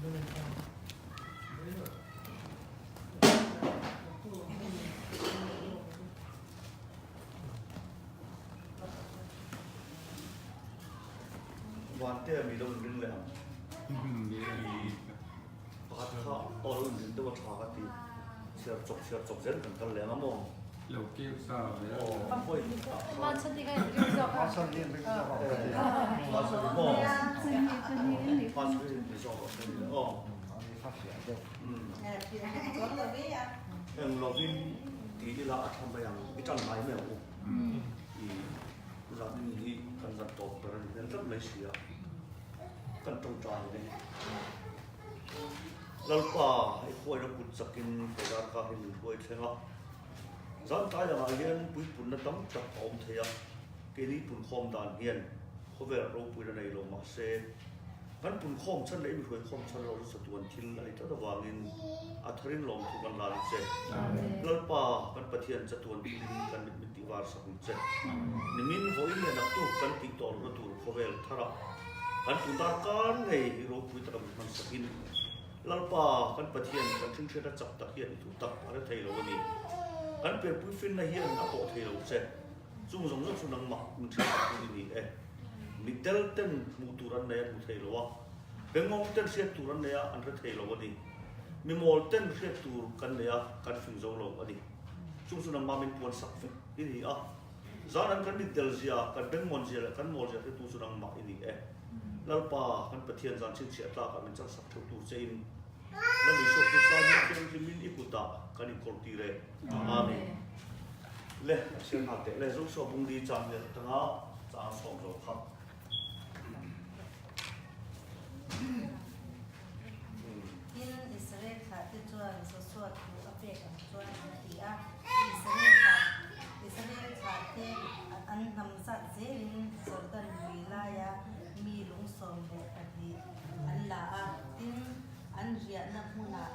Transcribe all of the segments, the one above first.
วันเต้มีต้องดึงเลยมีพัดข้าวตอนดึงตัวชากติเชื่อจบเสร็จกันเลยนะมองเราเก็บสาวเนี่ยปั๊บไปมาชนที่กันอยู่จบมาชนที่เป็นจบมาสุดมองมาสุดเป็นจบเป็นอ๋อเราวินที่เราทำไปอย่างไม่จังไรไม่เอาเรานี่กันจะตกไปนั่นก็ไม่เสียกันตรงใจเลยแล้วก็ไอ้ควยเราปุดสกินไปร้านค้าให้มีควยใช่ไหมร้านค้าอย่างไรเงี้ยปุยปุ่นนั่นต้องจับอมเทียเกลี่ปุ่นคอมด่านเงี้ยเขาเวลาเราปุยในโรงมาเซ่งั้นปุ่นคอมฉันเลยมีควยคอมฉันเราสะดวกทิ้งอะไรถ้าระหว่างนี้อัธรินลงทุกันลานเซ่แล้วป่ากันปะเทียนสะดวกทิ้งกันเป็นติวาร์สักนิดเซ่นี่มินหอยเนี่ยนักตู้กันติดต่อรถตู้เขาเวลทาระกันตุนตากันไงเราปุยตระมันสกินแล้วป่ากันปะเทียนกันถึงเชื่อจับตะเกียนถูกตักอะไรไทยเราวันนี้กันเปลี่ยนปุยฟินในเฮียนนักโอเทลเซ่จุ่มส่งเรื่องสุนัขหมักมันเชื่อปุยนี่มิเดลเต้นมูตุรันเนี่ยมูเทลวะเบงมองเต้นเสียตุรันเนี่ยอันเรเทลวันนี้มีมอลเต้นเสียตุรกันเนี่ยกันฟิงโซโลวันนี้จุ่มสุนัขมาเป็นปวนสักฟินนี่จานันกันมิเดลเซียกันเบงมอนเซียกันมอลเซียที่ตุสุนัขหมักนี่แล้วป่ากันปะเทียนจานชิงเสียตากันมันจะสักตุเซนแล้วมีโชคที่สามีที่มินอิกุตากันอินคอร์ตีเรอาเมนเล่เสียงหักเตะเล่รุ่งโชบุงดีจังเลยตั้งอ่ะจางสองโลครับอิสราเอลค่ะที่จวนสวดๆคืออัปเดตกันจวนที่อ่ะอิสราเอลค่ะที่อันนำสัตว์เซรินสอดันวิลายามีลุงสมเด็จอดีอันละทิ้งอันเรียนนักมุนา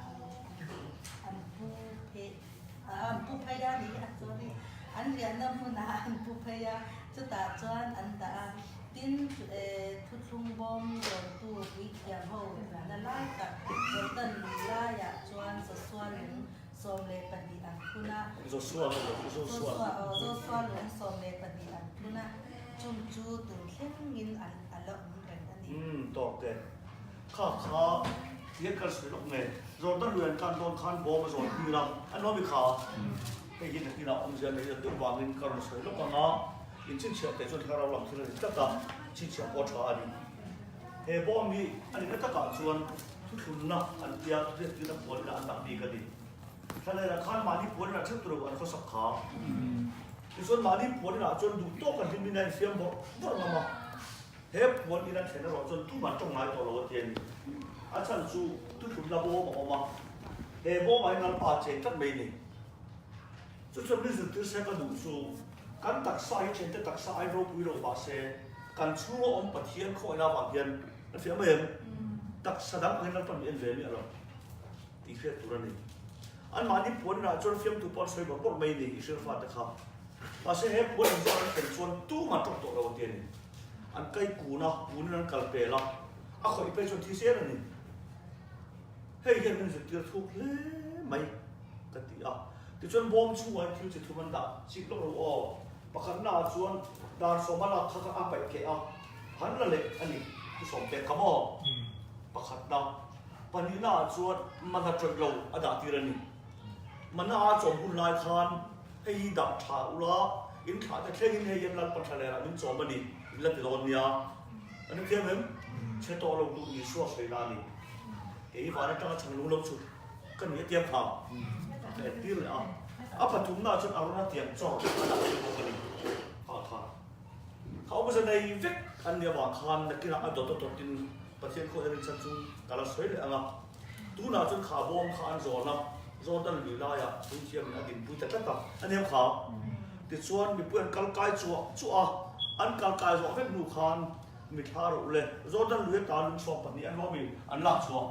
อันผู้พยานี่sorryอันเรียนนักมุนาอันผู้พยาจุดตาจวนอันตาทิ้งทุกลุงบอมโดนตู้วิกยาโฮนั่นไล่กับสอดันวิลายาจวนสวนลุงสมเด็จปฏิอันคุณะสวนลุงสมเด็จปฏิอันคุณะจุ่มจูตุนเข้มยินอันละมันเป็นอันนี้ตอกเด็ดข้าเย็นกันสุดลงเงยโดนตั้งเรือนการโดนคันบอมาสอนพี่เราอันน้องมีขาให้ยินพี่เราองค์เจ้าในเรื่องวางเงินการสุดลงกันนะยินชิ้นเฉียดแต่ส่วนที่เราหลังที่เราจะตัดชิ้นเฉียดพอชาอันนี้เฮ้บอมีอันนี้ก็ตัดการส่วนทุกคนนะอันเดียวที่ที่เราปวดกันอันต่างดีกันดีถ้าเลยนะคันมาที่ปวดนะเชื่อตัวอันเขาสักขาส่วนมาที่ปวดนะจนดูโต๊ะกันที่มีในเสียงบอกว่าเรามาเฮ้ปวดนี่นั่นเห็นเราจนทุกมันต้องมาตัวเราเทียนอาจารย์จูทุกคนเราบอกมาเฮ้บอกมาให้เราปาเจตัดไม่นี่จุดจบที่สุดที่เสกดูสูการตักสายเช่นตักสายเราปุยเราบาเซการชูอมปะเทียนคอยนาบางเทียนนั่นเสียไม่เห็นตักสดับให้เราทำเอ็นเวนี่อะไรอีกแค่ตัวนี้อันมาที่ปวดนะจนเฟียมตัวปอนใส่บอกไม่นี่อีกเชื่อฟังนะครับบาเซเฮ้ปวดจนเป็นส่วนตู้มาตกตัวเราเทียนอันใกล้กูนะกูนั่นกัลเปล่าอ่ะขออีกเป็นส่วนที่เสียนี่เฮ้ยยังมันจะเดือดทุกข์เลยไหมกันตีอ่ะที่ชวนบอมช่วยที่จะทุมันด่าชิคลงเราอ๋อประคันหน้าชวนด่าสมบัติข้าก็อ่ะไปแก่อ่ะหันละเล็กอันนี้ที่สมเป็นขโมยประคันด่าปนีหน้าชวนมันจะจดเราอดาตีระนี่มันน่าจมหุ่นลายคานให้ดับถ่าอุระอินถ่าแต่แค่ยินให้ยันรันปัจจัยละมินจอมันนี่แล้วติดโดนเนี่ยอันนี้เทียมเห็นเชื่อตัวเราดูดีชัวร์ใส่ลานี่เฮ้ยวันนั้นตั้งฉันรู้ลมสุดก็มีเตรียมข่าวแต่ที่เลยอ่ะปัจจุบันน่าจะเอาหน้าเตรียมจ่ออันนั้นเป็นคนนี้ข่าวทานเขาไม่ใช่ในเวกอันเดียวว่าคานนักกีฬาอันตัวตินประเทศคนเอริกสันจูกาลสวยเลยอ่ะดูน่าจะขาบอมขาอันโซนนะโซนตั้งอยู่ได้อ่ะดูเทียมอันดินดูแต่ตั้งแต่อันนี้ข่าวติดส่วนมีเพื่อนกัลกายจั่วอันการกายสอบเป็นหนูคานมีท่ารุเลยโจดันเลือดตาลุงสอบปนีอันว่ามีอันลักสอบ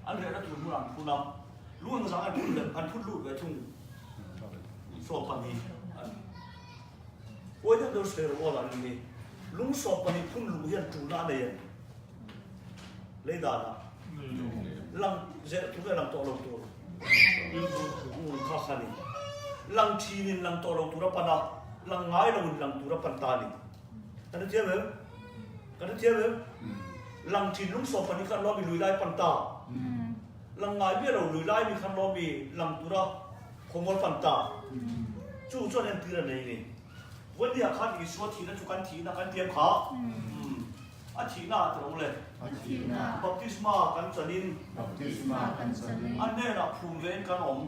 อันเรียนนักทุนผู้นำผู้นำลุงสังอันพูดเลยอันพูดลุดไว้ทุ่งสอบปนีวันนี้เราเสียรู้ว่าอะไรนี่ลุงสอบปนีพุ่งลุยยันจุน่าเนี่ยเลยด่านะ ลังเจทุกลังตัวลงตัวข้าขันลังชีนินลังตัวลงตัวปนาลังง่ายลังลังตัวปันตานี่กันเทียบเลยกันเทียบเลยลังชีนลุงสอบปนิกันเรามีลุยไล่ปันตาลังง่ายเบี้ยเราลุยไล่มีคันเรามีลังตัวขโมยปันตาจู่จวนเอ็นตีระนี่วันนี้ขันอีสวดทีนั้นจุกันทีนะกันเตรียมขาอาทิตย์หน้าตรงเลยบัพติศมากันจะนินอันนี้นะภูมิเวนกันอม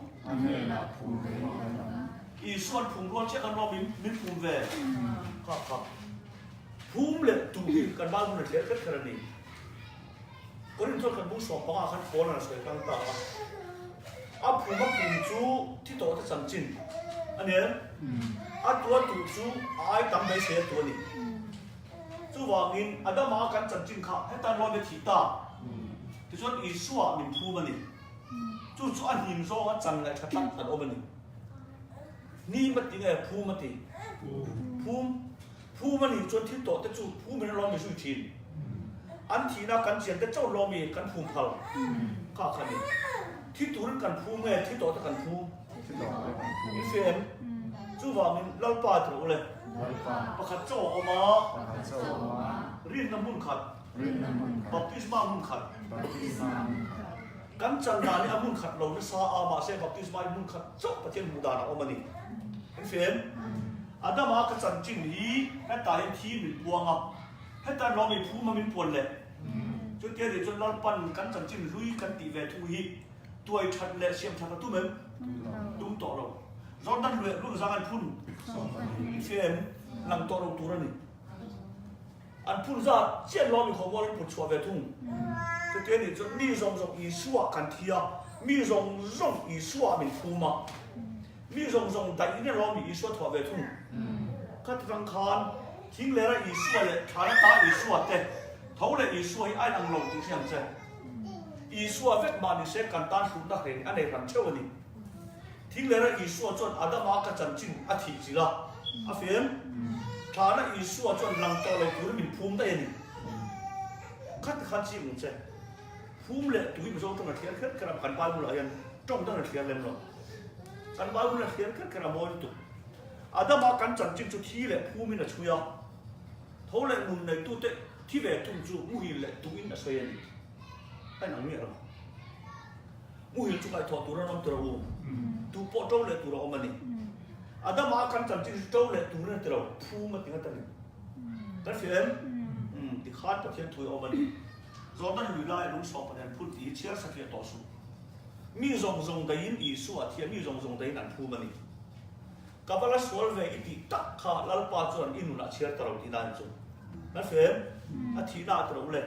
อีส่วนภูมิร้อนเช่กันเรามีภูมิเวนครับภูมิเลยตูหิกันบ้านมันเลี้ยงกันขนาดนี้ก็ริมทอดกันบุษบปังอาขันโคนอะไรสักอย่างต่างๆภูมิภูมิจูที่โตที่สันจินอันนี้ตัวตูจูไอ้ตั้งใจเสียตัวนี้จู่ว่างินอันนั้นมากันจันจินค่ะให้ตานรอไปที่ตาที่ส่วนอีสัวมินพูมันนี่จู่อันหินโซ่อันจันไงชัดตั้งอันโอมันนี่มันติไงพูมันติพูมันนี่จนที่โตแต่จู่พูมันรอมีสุชินอันที่น่ากันเสียนแต่เจ้ารอมีกันพูพัลข้าขันนี่ที่ตัวนั้นกันพูแม่ที่โตแต่กันพูอีเฟมจู่ว่ามินเล่าป่าถึงเลยประคัตโจออกมารินน้ำมุนขัดบัพติศมามุนขัดกันจันทานี่มุนขัดเราเนี่ยซาอามาเซบัพติศมามุนขัดจบประเทศมูดานะออกมานี่เห็นเฟมอันนั้นมากันจันจินฮีให้ตายทีมีปวงอ่ะให้ตายเรามีผู้มามีปวนเลยจนเดี๋ยวจนเราปั่นกันจันจินลุยกันตีเวทุฮีตัวชัดเลยเสียมชัดตุ้มเอ็มตุ้มต่อเราจนนั้นเลยรู้สังกันพุ่นเฟมหลังตัวเราตัวนี้อันพุ่นซาเจ้าเรามีข้อมูลปุ่นชัวเวทุ่งจะเดี๋ยวนี้จะมีส่งอีสัวกันเทียมีส่งอีสัวมีภูมามีส่งแต่อีเนี่ยเรามีอีสัวชัวเวทุ่งก็ทางคานทิ้งเลยละอีสัวเลยฐานตาอีสัวเตะเท่าเลยอีสัวไอ้นางลงที่เชียงเจอีสัวเวทมาดิเสกันตานสุดนักเรียนอันไหนรันเชื่อวันนี้ทิ้งเลยละอีสัวจนอาดามากระจันจินอาทิตย์สิละอาเฟียนฐานะอีสัวจนลังตัวเราตัวนี้มีภูมิได้ยังขัดขัดชิมเจภูมิเลยตัวนี้มันจะต้องเทียนขึ้นกระพันบ้านมุลายันจ้องต้องเทียนเล่นหรอกันบ้านมุลาเทียนขึ้นกระมอยตุอาดามากันจันจินจุดที่เลยภูมิน่ะช่วยอ่ะเท่าเลยมุนในตัวเตที่เวทุ่งจูมุหิเลยตัวอินน่ะช่วยนี่ให้หนังเนี่ยหรอมุหิจุกไอถอดตัวนั้นตัวเราตัวปอดเราเลยตัวเรามันนี่อาดามากันจันจินเจ้าเลยตัวนั้นตัวเราภูมิมันถึงกันนี่กันเฟียนที่ขาดประเทศถอยออกมานี่เราต้องลุยไล่ลุงสอบประเด็นพูดที่เชื่อสักอย่างต่อสู้มีส่งได้ยินอีสัวเทียมีส่งได้ยินอันภูมิมันนี่กับว่าสวลเวอีที่ตักขาลัลปาจวนอินุนาเชื่อตลอดที่นั่นจุนั่นเฟมอาทิตย์หน้าตรงเลย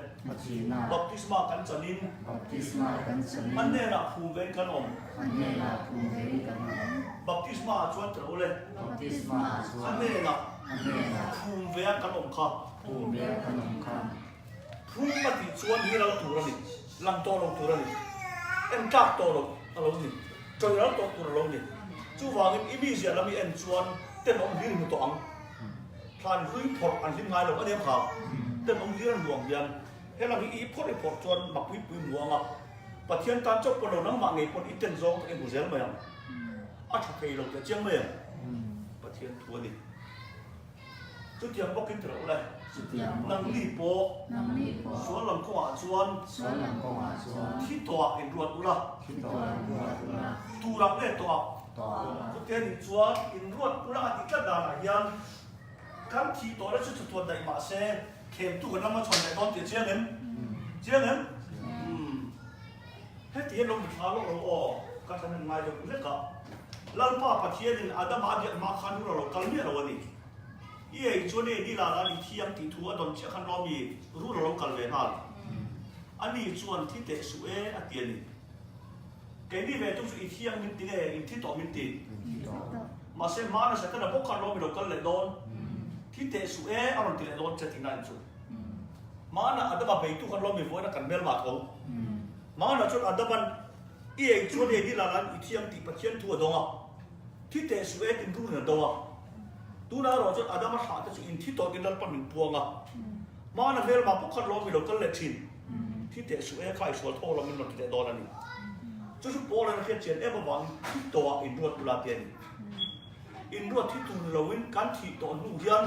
บัพติศมากันจันินอันนี้นะภูมิเวนกันอมบัพติศมาจวนตรงเลยอันนี้นะภูมิเวนกันอมค่ะภูมิปฏิจวนที่เราตัวนี้ลังโตเราตัวนี้เอ็นกักโตเรานี่จอยเราตัวเรานี่จู่ว่าอินอิมิเซียเรามีเอ็นชวนเต้นองค์ยืนหัวตัวอังทานรุ่ยพอดอันที่ง่ายเราก็เดียวข่าวเต้นองค์ยืนหลวงยันให้เรามีอีพอดไอพอดชวนบักวิปุยหลวงอ่ะปะเทียนตานจบปนเรานั่งมาไงปนอีเต้นซองเอ็นบุเซลมาอย่างอาชักเฮเราจะเจียงมาอย่างปะเทียนทัวนี่จุดเทียงบอกกินเถอะเลยนังลีโปสวนหลังขวาชวนที่ตัวเห็นรวดอุระตูรักเล่ตัวก็เทียนชวนอินรวดอุระที่กระดานยังกันที่ตัวแล้วชุดตัวใดมาเซ่เข็มตู้กันน้ำมาชนในตอนเจียงเงินให้ที่ลงท้าลงอ๋อก็ทำยังไงจะเล็กกับลัลป้าปะเทียนอาดามาเดียมาขันเราคันเมียเราวันนี้ยี่ชวนนี่ดีละละนี่ที่ยังติดทัวดอนเชื่อขันเรามีรู้เราคันเวนัลอันนี้ชวนที่เตะสุเออเตียนี่แกนี่เวทุกสิ่งที่ยังมินติเออินที่ต่อมินติมาเซ่มานะสักการะพวกขันเรามีเราคันเลดอนที่เตะสุเออารมณ์ที่เลดอนจะทิ้งนั่นจุดมานะอาดามาไปทุกขันเรามีไว้นะกันเบลมาเขามานะชวนอาดามันยี่ชวนนี่ดีละละนี่ที่ยังติดปะเทียนทัวดองที่เตะสุเอติดรู้เนี่ยดองตัวนั้นเราจะอาดามาหาแต่สิ่งที่ตัวกินแล้วปั่นปวงมานะเวลมาพวกขันเรามีเราคันเลชินท ที่เตะสุเอข่ายสวนโทรมันหมดที่เตะโดนนี่จุดสุดโป้เลยนะแค่เจนบางที่ตัวอินรวดตุลาเตียนอินรวดที่ตุลวินกันที่ตัวดูยัน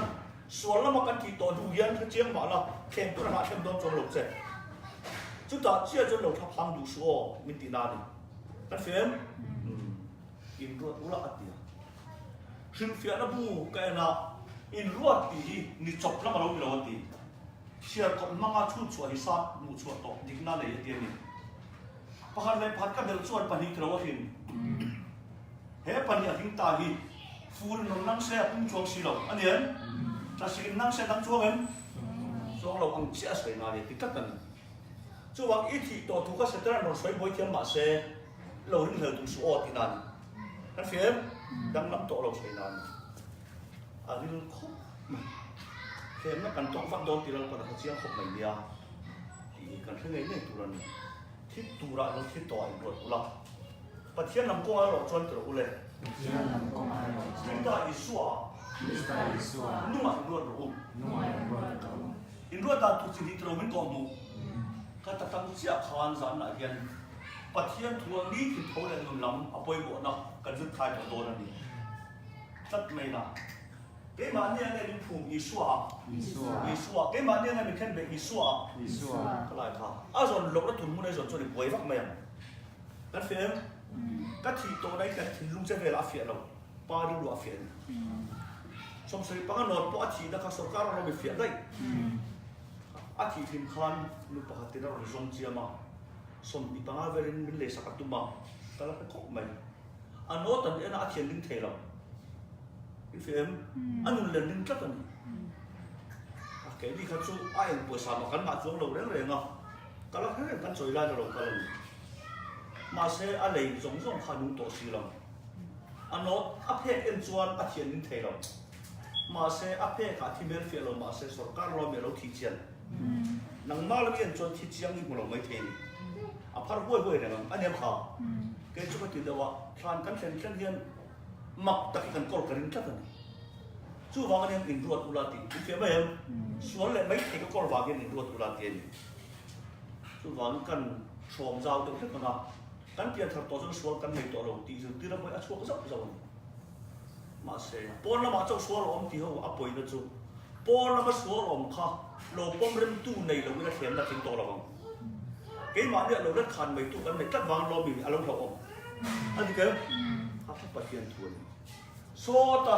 ส่วนแล้วมากันที่ตัวดูยันเขาเจียงมาละแข่งตัวหาเช่นโดนจนหลงเจ็บจุดต่อเชี่ยจนหลงทับพังดูชัวมินตินานี่กันเฟียมอินรวดตุลาอัดเดียซึ่งเฟียนบูกันนะอินรวดตีนี่จบแล้วมาเราไม่รู้ตีเชี่ยก็มั่งชุดชัวที่สัตว์มูชัวต่อดิ้งนั่นเลยเดียนี่พักเลยพักกันเดินชวนปนิกเราหินเฮ้ปนิกหินตาหิฟูนนนั่งเสียพุ่งช่วงสีเราอันนี้ถ้าสิ่งนั่งเสียนั่งช่วงเองช่วงเราอังเสียสวยงามเลยติดกันช่วงอีที่ตัวทุกข์เสด็จเราสวยบ่อยเทียมมาเสียเราหินเหลือดูสู้ที่นั่นนั่นเฟียมดังน้ำตัวเราสวยงามอันนี้เราคุบเฟียมนั่นกันต้องฟังโดนที่เราปนเขาเชียงขบไม่เดียวที่กันเท่าไงเนี่ยตัวนั้นที่ตัวเราที่ตัวอีกตัวเราประเทศน้ำกุ้งเราจนตัวเลยสิ่งที่อิสุอานุ่มอินรวดรู้อินรวดตาทุกสิ่งที่เราไม่ก่อมูก็ตัดตั้งเสียขวานสารนักเรียนประเทศทัวร์นี้ที่เขาเรียนนุ่มล้ำอภัยบ่นะกันสุดท้ายตัวโดนนี่ตัดไม่นะเกี่ยมันเนี่ยเนี่ยเป็นภูมิอิสุอาเกี่ยมันเนี่ยเนี่ยเป็นแค่เป็นอิสุอาก็หลายข้าส่วนหลงแล้วถุนมุ้งในส่วนนี้ป่วยฟักไม่ยังกันเฟียมก็ที่ตัวไหนกันที่ลุงเจ้าเวลาเฟียเราป้าดูดูเฟียนสมศรีปังนอนป้าที่นักสุขการเราไม่เฟียได้อาทิตย์พิมพ์ขันลูกป้าที่เราส่งเจียมาสมอีปังเวรินเป็นเลสักตุมาแต่ละเป็นของไม่อันโน้ตอันนี้อาทิตย์ลิงเทเราเฟียมอันนู้นเล่นลิงจัดอันนี้แค่ที่เขาสู้ไอ้ปวดสามกันมาช่วงเราเร่งๆอ่ะก็แล้วแค่กันช่วยได้เราก็เลยมาเสียอะไรสงสารขานุตัวสีลำอันนั้นอภัยเอ็นจวนอาเทียนนินเทลมาเสียอภัยขาที่เมลเฟลมาเสียสุรการเราเมลเราที่เชียนนังมาเราเมียนจวนที่เชียงนี่มันเราไม่เทนอภัยห่วยเนี่ยอันนี้ข่าวเกิดจุดที่เดียวว่าทานกันเช่นเฮียนมักตะกี้กันกอลกันรินจัดกันจู่วางกันยังอินรวดอุลาติที่เฟียไม่เห็นส่วนเลยไม่เทก็กอลวางกันอินรวดอุลาติจู่วางกันชมเจ้าตัวที่กันนะกันเปลี่ยนทางตัวจนสวนกันไม่ตัวเราตีสุดที่เราไม่อาช่วยก็สับเจ้ามาเสียปอนเรามาเจ้าสวนเราอมที่เขาอัปปอยนะจู่ปอนเรามาสวนเราอมข้าเราป้อมเริ่มตู้ในเราไม่ได้เทียมได้ถึงตัวเราบ้างเกี่ยมาเนี่ยเราได้ขันไม่ตู้กันในตัดวางเรามีอารมณ์เราอมอันนี้ก็ฮับปะเทียนทวนโซตา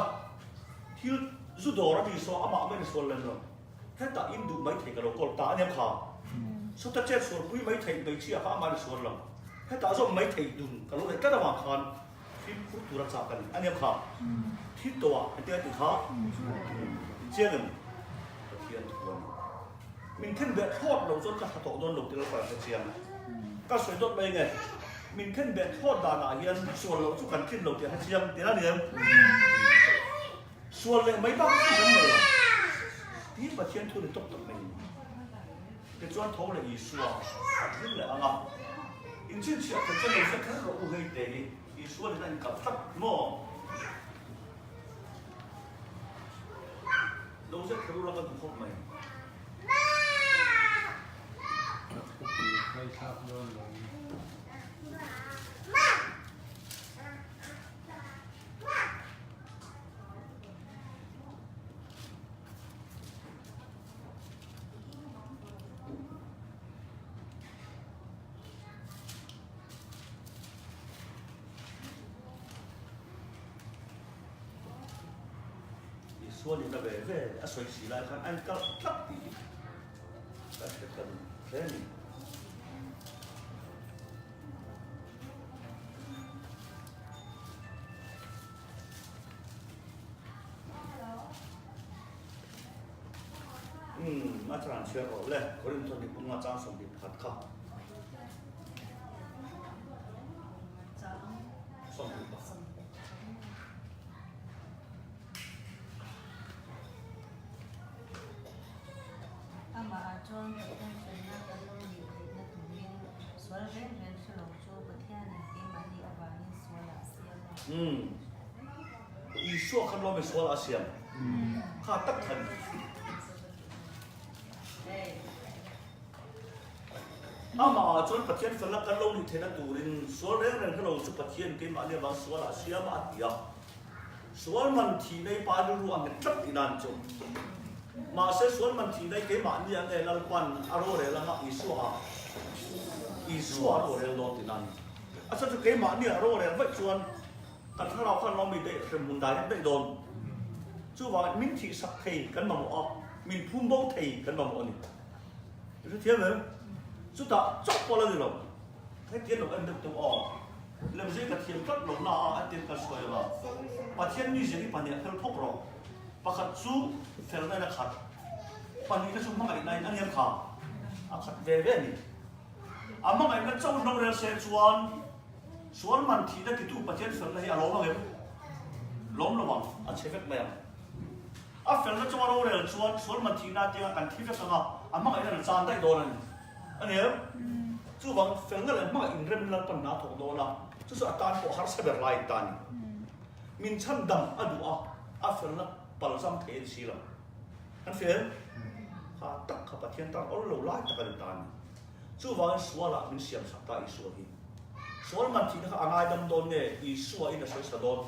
ที่จุดดอร์ที่โซอามาไม่ได้สวนเลยเราแค่ตาอินดูไม่ถึงกับเรากอลตาเนี่ยข้าสุดท้ายเจ้าสวนปุ้ยไม่ถึงไปเชี่ยข้ามาได้สวนเราให้ตาส้มไม่ถึงดุนก็รู้เลยก็ระหว่างคันที่พูดตัวรักษากันอันนี้ค่ะที่ตัวอันเดียวติดขาเชี่ยหนึ่งเชี่ยทุกวันmìnhขึ้นแบบทอดเราจนกระถางโดนหลุดที่เราปล่อยเชี่ยก็สวยต้นไปไงmìnhขึ้นแบบทอดดาหนาเฮียนส่วนเราทุกคนขึ้นหลุดที่เชี่ยที่นั่นเองส่วนเลยไม่บ้างที่ฉันเลยที่ประเทศทุนตกตกไม่เป็นส่วนท้องเลยอีสัวนี่แหละอ่ะ因此是很多人是看到乌黑的，你说的那个他么，老是看到那个不好没。ไม่ทราบโดนลง 说你那边这随时来看，按个特地，但是很便宜。มาทานเชื่อเราเลยคนอื่นทนที่ผมมาจ้างส่งดิบผัดข้าวส่งดิบผัดมาจนเป็นเป็นนักการเมืองนักธุรกิจส่วนเป็นฉลองโชว์ประเทศที่มันดีอาบานิสวนอาเซียนอีชั่วคันเราไม่สวนอาเซียนข้าตักทัน ama chuan pathian fel na kan lo ni thena turin sual reng reng lo chu pathian ke ma le ba sual a siam a tia sual man thi nei pa ru ang tlap inan chu ma se sual man thi nei ke ma ni ang e lal kwan aro re la ma isu aro re lo tinan asa chu ke ma ni aro re va chuan kan thara khan lo mi de sem mun dai de don chu wa min thi sak thei kan ma mo min phum bo thei kan ma mo ni chu thiam me chú ta chọc qua là gì rồi thấy tiền lộc anh được tụng làm gì cả tiền cất lộc na anh tiền cả soi vào và thiên như gì bản địa theo thóc rồi và khát chú phải là khát bản địa cái chú mang cái này anh em khát khát về về đi mang cái nó trong nó là sẽ chuan mình thì đã cái tu bản thiên phải là lom mà lom là bằng chế phép mày phải là trong đó là chuan mình thì na tiếng cần thi phép sao mang cái này là tay đồ này anh em chú bằng phèn cái này mà in rem lan pan na thổ đô la chú sợ tan của har sẽ bị lại tan min chân đầm adu phèn là bal sam thế gì là anh phèn ha tắc ha bắt thiên tan ở lâu lại tắc cái tan chú bằng xua là min xiêm sắc ta xua hi xua mình thì nó anh ai đâm đồn nè xua in là soi sa đồn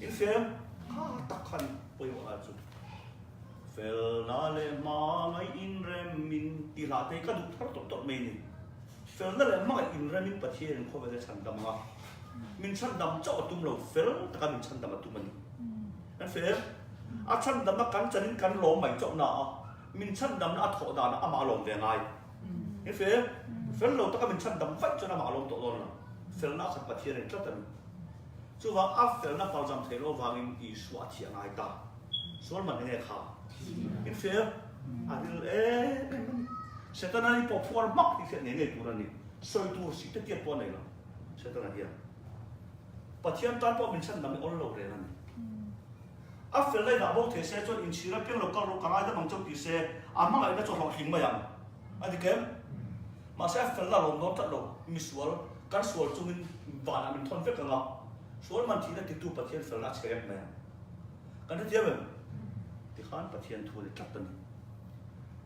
in phèn ha tắc khăn bồi vào chú fel na le ma mai in rem min ti la te ka du thar tot me ni fel na le ma in rem min pathian ko ve chan dam nga min chan dam cho tum lo fel ta ka min chan dam tu mani an fel a chan dam kan chanin kan lo mai cho na min chan dam na tho da na ama lo ve ngai an fel lo ta ka min chan dam vai cho na ma lo to lo na fel na khat pathian ni tlatan chu wa a fel na pal jam thelo wangin I suwa thiang ai ta sual man ne kha in fair adil setan ani po for mak ti se ne turani soi tur si te tiat po nei la setan ani pathian tan po min chan dam on lo re nan a fel lai da bo the se chon in chira peng lo ka ro ka ai da mang chok ti se ama ngai na chon lo hing ma yang adi kem ma se fel la lo no ta lo mi sual kan sual chungin van min thon ve ka nga sual man thi na ti tu pathian fel la chek me kan ti ya thì khán pathian thua thì chắc tận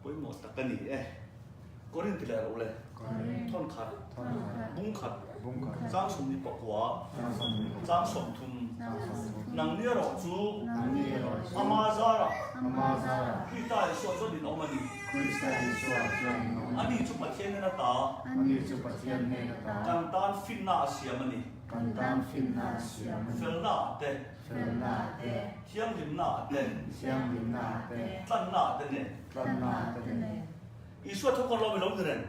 cuối một tắc cái gì có nên thì là đâu lên thon khát bung khát giang sùng đi bọc quả giang sùng thùng nang nia rọ chú amazara khi ta số cho đi ông anh đi chụp pathian nên ta càng tan phin na xiêm anh fel na te thiam lim na te tan na te ne Isua thok kon lo mi lo ngren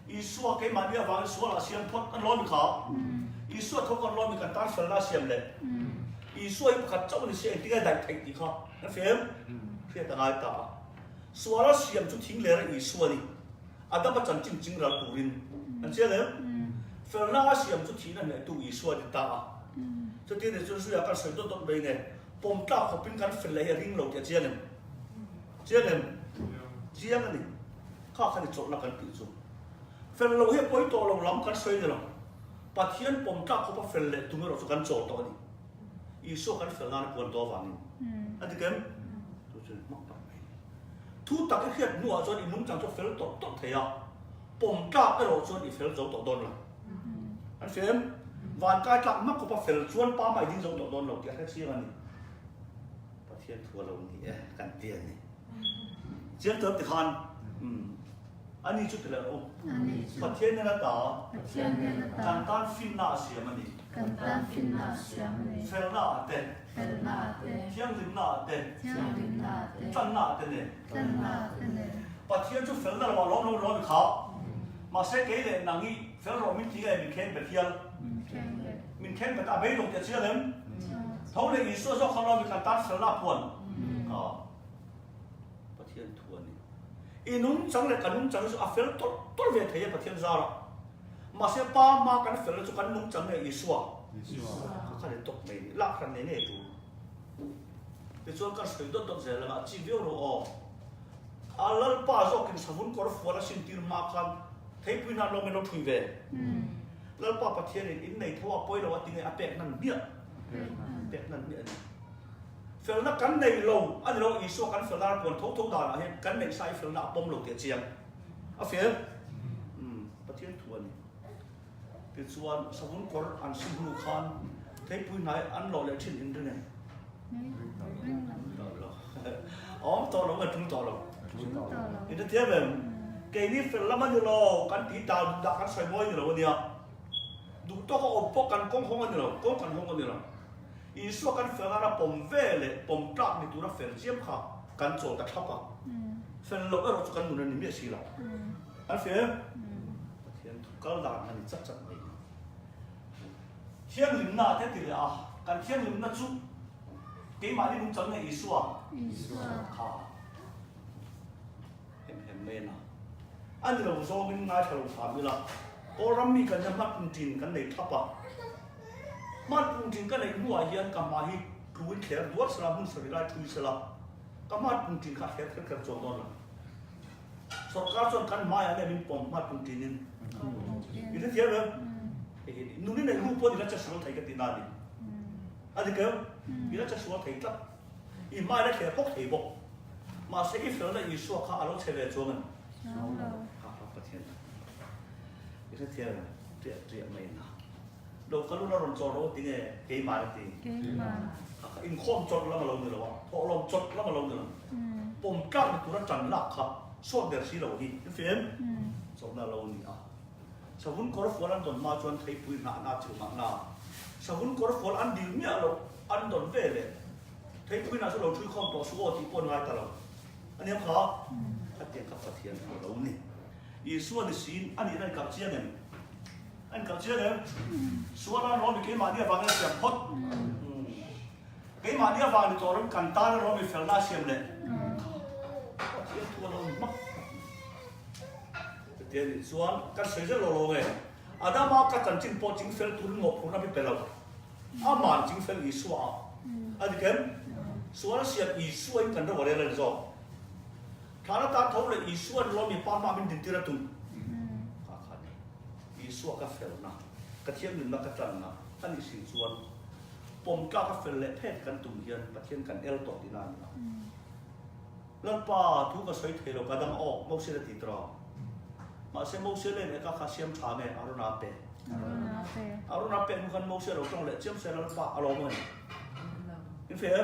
Isua ke ma dia wang Isua la siam phot an lo mi kha Isua thok kon lo mi kan tan fel la siam le Isua i khat chau ni se ti ga dai thai ti kha na fem fe ta ngai ta Isua la siam chu thing le ra Isua ni ada pa chan ching ching ra turin an che le fel la siam chu thi na ne tu Isua di ta cho tiên thì chúng ta sẽ tốt tốt đây này, bom ta học bên căn phần lấy ring lầu thì chia nem, cái này, khó khăn thì chọn là căn tự chủ, phần lầu hết bối to lầu lắm căn xoay rồi, bắt hiện bom ta học phần lấy tụi mình rồi căn chọn to đi, ý số căn phần là quan to vàng, anh thấy không? Tôi chơi mắc tao này, thu ta cái hiện mua cho đi nung chẳng cho phần tốt tốt thế à, bom ta cái lầu cho đi phần giàu tốt đôn là, anh thấy không? Vạn cái lặng mắc của phải chuan pa mày đi giống tổ đồn lộc tiệt hết xí anh, bắt thiên thua lộc thì cần tiền này, chiến tới thì khan, anh đi chút thì là ông, bắt thiên nên là ta, cần tan phim na xiêm anh đi, phèn na tên, thiang lim na tên, chân na tên này, bắt thiên chút phèn na là bảo lom bị khó, mà sẽ cái này nàng nghĩ phèn rồi mình chỉ cái mình khen về thiên mình khen phải ta bấy đồng tiền chia lắm, thấu này ý số do không lo mình cần tát sờ la buồn, bắt thiên thua này, ý nung chẳng lại cả nung chẳng là phèn tốt về thấy bắt thiên ra rồi, mà sẽ ba mà cái phèn là cho cái nung chẳng này ý số, cái này tốt này lạc cái này này tu, thì cho cái sợi tốt tốt sẽ là chỉ việc rồi alal pa zo kin savun kor fuala sin tir ma khan thấy pina lo meno thui về lal pa pathian in nei thawa poi lo ating apek nan bia fel na kan nei lo an lo iso kan fel na pon thok thok da la hen kan nei sai fel na pom lo te chiang a fel ส่วนสมุนกรอันสิบลูกคันเทปุยไหนอันหล่อเลยชิ้นอินเดียเนี่ยอ๋อต่อเราไม่ถึงต่อเราอินเดียแบบเกนี่เฟลแล้วมันอยู่รอกันตีดาวดักกันใส่บอยอยู่แล้ววันเดียวดูตัวเขาอบปกันกงห้องกันอยู่แล้วกงกันห้องกันอยู่แล้วอีส่วนกันเฟลอะไรผมเวเลยผมกลับในตัวนั้นเฟลเจียมค่ะกันโจตะทับอ่ะเฟลเราเราจะกันมุนนี่ไม่ใช่หรอกอันเฟลเทียนก็หลานอันนี้จัดเลยเที่ยงลืมหน้าเท่ดีเลยอ่ะกันเที่ยงลืมหน้าจุ๊เกี่ยมาที่ลุงจังในอีส่วนค่ะเห็นไหมนะอันนี้เราโซ่ไม่ง่ายถ้าเราทำนี่ละโอ้เรามีกันจะมัดปุ่นจีนกันในทับอ่ะมัดปุ่นจีนกันในหัวเฮียนกับมาฮิกูวินเขียนวัดสลับมุนสวิไลทุยสลับก็มัดปุ่นจีนข้าเขียนขึ้นจงนอนละสกัดส่วนกันมาอย่างนี้มีปมมัดปุ่นจีนนี่อยู่ที่เที่ยวเลยนู่นนี่ในรูปพวกนี้เราจะสวดไทยกันที่นั่นนี่อันนี้ก็นี่เราจะสวดไทยกันอีมาได้แค่พกไทยบอกมาเสียอีเฟลเลยอีสัวข้าอารมณ์เฉลี่ยจงมันข้าประเทศนี่ที่เที่ยวเจียไม่นะเราก็รู้เราลงจอเราตีเนี่ยเกี่ยมาได้ตีอินคอมจดแล้วมาลงเลยหรอวะพอลงจดแล้วมาลงเลยผมกล้าในตัวจันทร์ลักครับส่วนเดียวสิเราดีเฟลสมนาเรานี่อ่ะสมุนกรฟอลันดอนมาจวนไทยปุยนาจิวนาสมุนกรฟอลันดิวเนี่ยเราอันดอนเวเลไทยปุยนาสุเราช่วยข้อมต่อสู้ที่ปนไว้ตลอดอันนี้เขาขัดแย้งกับเทียนเราเนี่ยอีส่วนสิ่งอันนี้นั่นกับเจียเนี่ยอันกับเจียเนี่ยส่วนนั้นเราไม่เกี่ยมาเนี่ยฟังเนี่ยเสียงพดเกี่ยมาเนี่ยฟังเนี่ยตัวเรากันตาเราไม่เฟลน่าเสียมเลยเทียนตัวเรามักเดี๋ยวส่วนการเสียจะโลโลเองอาดามาก็จันจิงปอจิงเฟลตุนงบพวกนั้นเป็นเราอามันจิงเฟลอีสัวอันนี้กันส่วนเสียอีสัวกันได้วันเดียวเลยจ้ะถ้าเราตัดเขาเลยอีสัวเรามีป้ามาเป็นดินที่ระตุนข้าขันอีสัวก็เฟลนะกระเทียมหนึ่งนักกระจันนะอันนี้สิ่งส่วนปมก้าวก็เฟลเละเพศกันตุ่มเฮียนกระเทียมกันเอลต่อที่นั่นนะแล้วป้าทุกข์ก็ใช้เทโลกระดังออกมุกเสียติดตรอมาเซมโมเซเลนเอกาคาเซียมชาเมอารุณาเปอารุณาเปมุขันโมเซเราต้องเละเจียมเซลล์ปะอารมณ์มันอินเฟล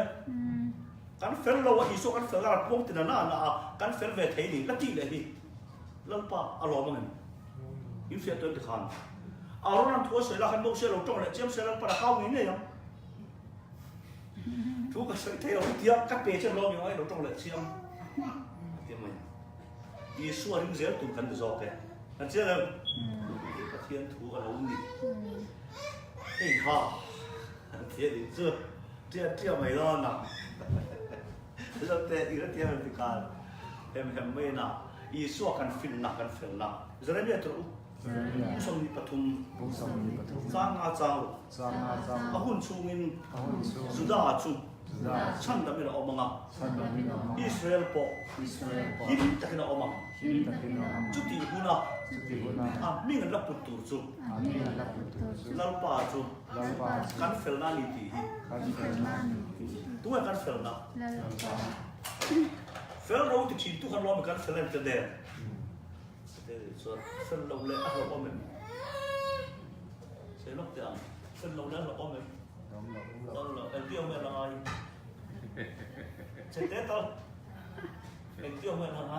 กันเฟลเราว่าอีโซกันเฟลเราพวกตินานานะกันเฟลเวทนี่ลักกี้เลยที่แล้วปะอารมณ์มันอินเฟลตัวเด็กขันอารุณาทัวเซลล์ขันโมเซเราต้องเละเจียมเซลล์ปะเข้าอย่างนี้ยังทุกข์ก็ใช้เทเราเทียบกับเปเชนเราอย่างไรเราต้องเละเจียมเทียมมันอีส่วนนี้เสียตุ่มกันจะจอกแกนั่นเชื่อเลยกระเทียมถูกันเอาหนิเฮ้ยฮ่าเทียนนี่เชื่อไม่รอดนะแล้วแต่อีกเทียนเป็นการเห็นไม่นะอีส่วนกันฟินนะกันเฟลนะจะได้เนี่ยตัวผู้สมิปฐุมสร้างอาจารย์อาหุ่นชูงินสุดาชูฉันดำเนินออกมาอิสราเอลปอฮิมตะกินออกมาจุดที่หุ่นมีเงินรับปุตตุจูลาป้าจูกันเฟลนาลีทีตัวกันเฟลนาเฟลเราที่ชินทุกคนรอเหมือนกันเฟลนจะเดินส่วนเฟลเราเลยเราอ้อมมันเสียนกเดียวเฟลเราเลยเราอ้อมมันตอนเราเที่ยวไม่ละไงเสร็จแล้วตอนเที่ยวไม่ละไง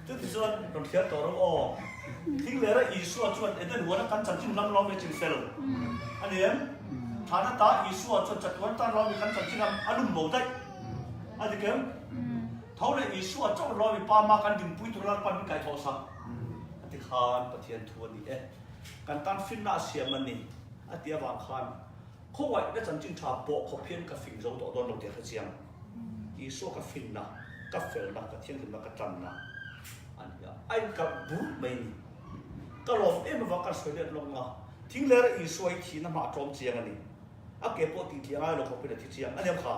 จุดที่ส่วนตอนเที่ยวตัวเราอ้อทิ้งเลยละอีส่วนเอ็นหัวนักการจัดจิ้มน้ำร้อนไปจิ้มเฟลอันนี้ฐานะตาอีส่วนจัดวันตาเรามีการจัดจิ้มน้ำอารมณ์โมได้อันนี้เกี่ยวเท่าไรอีส่วนเจ้าเรามีปามากันดิ่งปุ้ยตัวเราปันมีไก่ทอสังอันที่ขานประเทศทัวร์นี่การตั้งฟินนาเซียมันนี่อันที่วางขานเขาไว้ได้จันจิ้มชาโปเขาเพี้ยนกับฟินเราตัวโดนเราเดียร์เสียงอีส่วนกับฟินนะกับเฟลนะกับเทียนถึงกับจันนะอันนี้ไอ้กับบุญไม่นี่ก็ลงมันว่ากันสวยเด็ดลงนะทิ้งเลยอีส่วนที่น้ำมาจอมเจียงอันนี้อาเก็บปวดตีเทียงไอ้เราเขาเป็นที่เจียงอันนี้ขา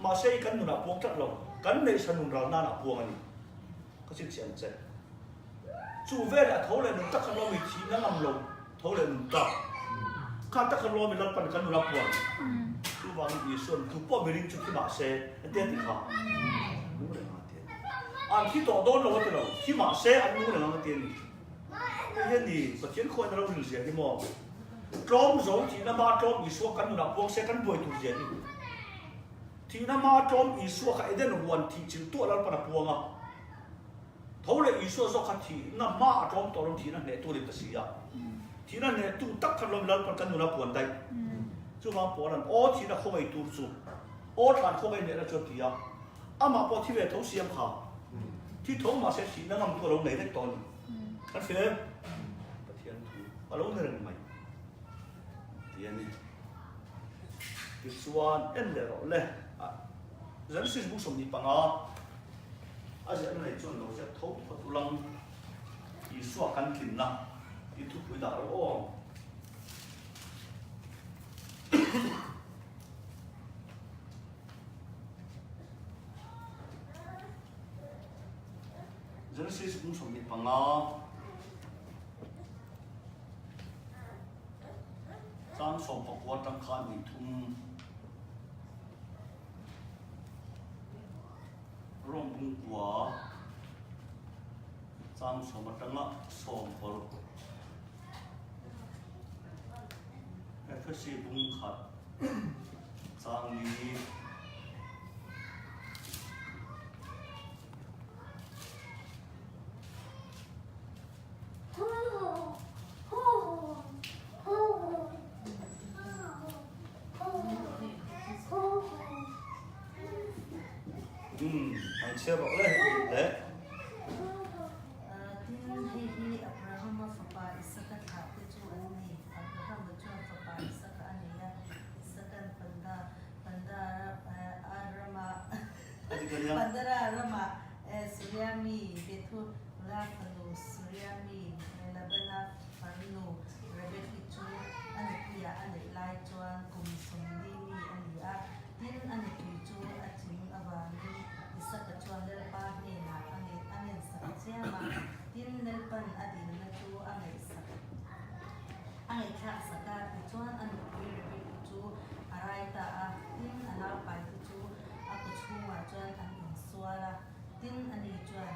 มาใช้กันหนุนพวงจัดลงกันในสนุนเราหน้าพวงอันนี้ก็สิ้นเสียงเจ็บจู่เวลาเท่าไรหนุนตักขันเรามีทีนั่งนำลงเท่าไรหนุนตักข้าตักขันเรามีรับปันกันหนุนพวงจู่วางอีส่วนจู่ป้อมีลิงจุดที่มาเซ่เตี้ยติขารู้เลยมาเตี้ย anh khi tổ đón lâu thế nào khi mà xe anh muốn là ngang tiền cái gì có chuyện khôi nào rừng rừng thì mò trôm giống chỉ là ba trôm ý số căn là buông xe căn đuôi tụt rừng thì là ma trôm ý số cái đấy nó hoàn thì chịu tua là para buông à thấu lại ý số do cái thì là ma trôm tổ đồng thì là này tôi được cái gì à thì là này tu tắc căn lom lần para căn nó buồn đây chú mà buồn là ô thì là không ai tu chú ô thằng không ai này là cho thì à mà bỏ thì về thấu xiêm kháที่ท้องมาเสียสีนั่งตัวลงไหนได้ตอนกันเสียประเทียนถูกเราเรื่องใหม่เทียนนี่ที่ส่วนเอ็นเดอร์เลยฉันสิ่งบุษมีปังอ่ะอาจจะในช่วงเราจะทบทวนลังอีส่วนกันกินนะอีทุกวิดาโอ้真是公说的棒啊！张说不过张看你通，容不过，张说么张啊说不，那可是不看，张你。anh chưaบอกเลยเลยtin hi hi Abraham fapa isakat hati chu ani Abraham chu fapa isakat ani ya isakan panda arama pandara arama suryami betu la panu suryami labana panu rebeki chu ani pia ani lai chuan kum somli mi ani ya tin ani chu ating abani isaka chuan del pa ni na ani sa siama tin del pan adin na chu ani sa ani kha saka chuan ani pi chu arai ta a tin ana pai chu aku chunga chuan ani suala tin ani chuan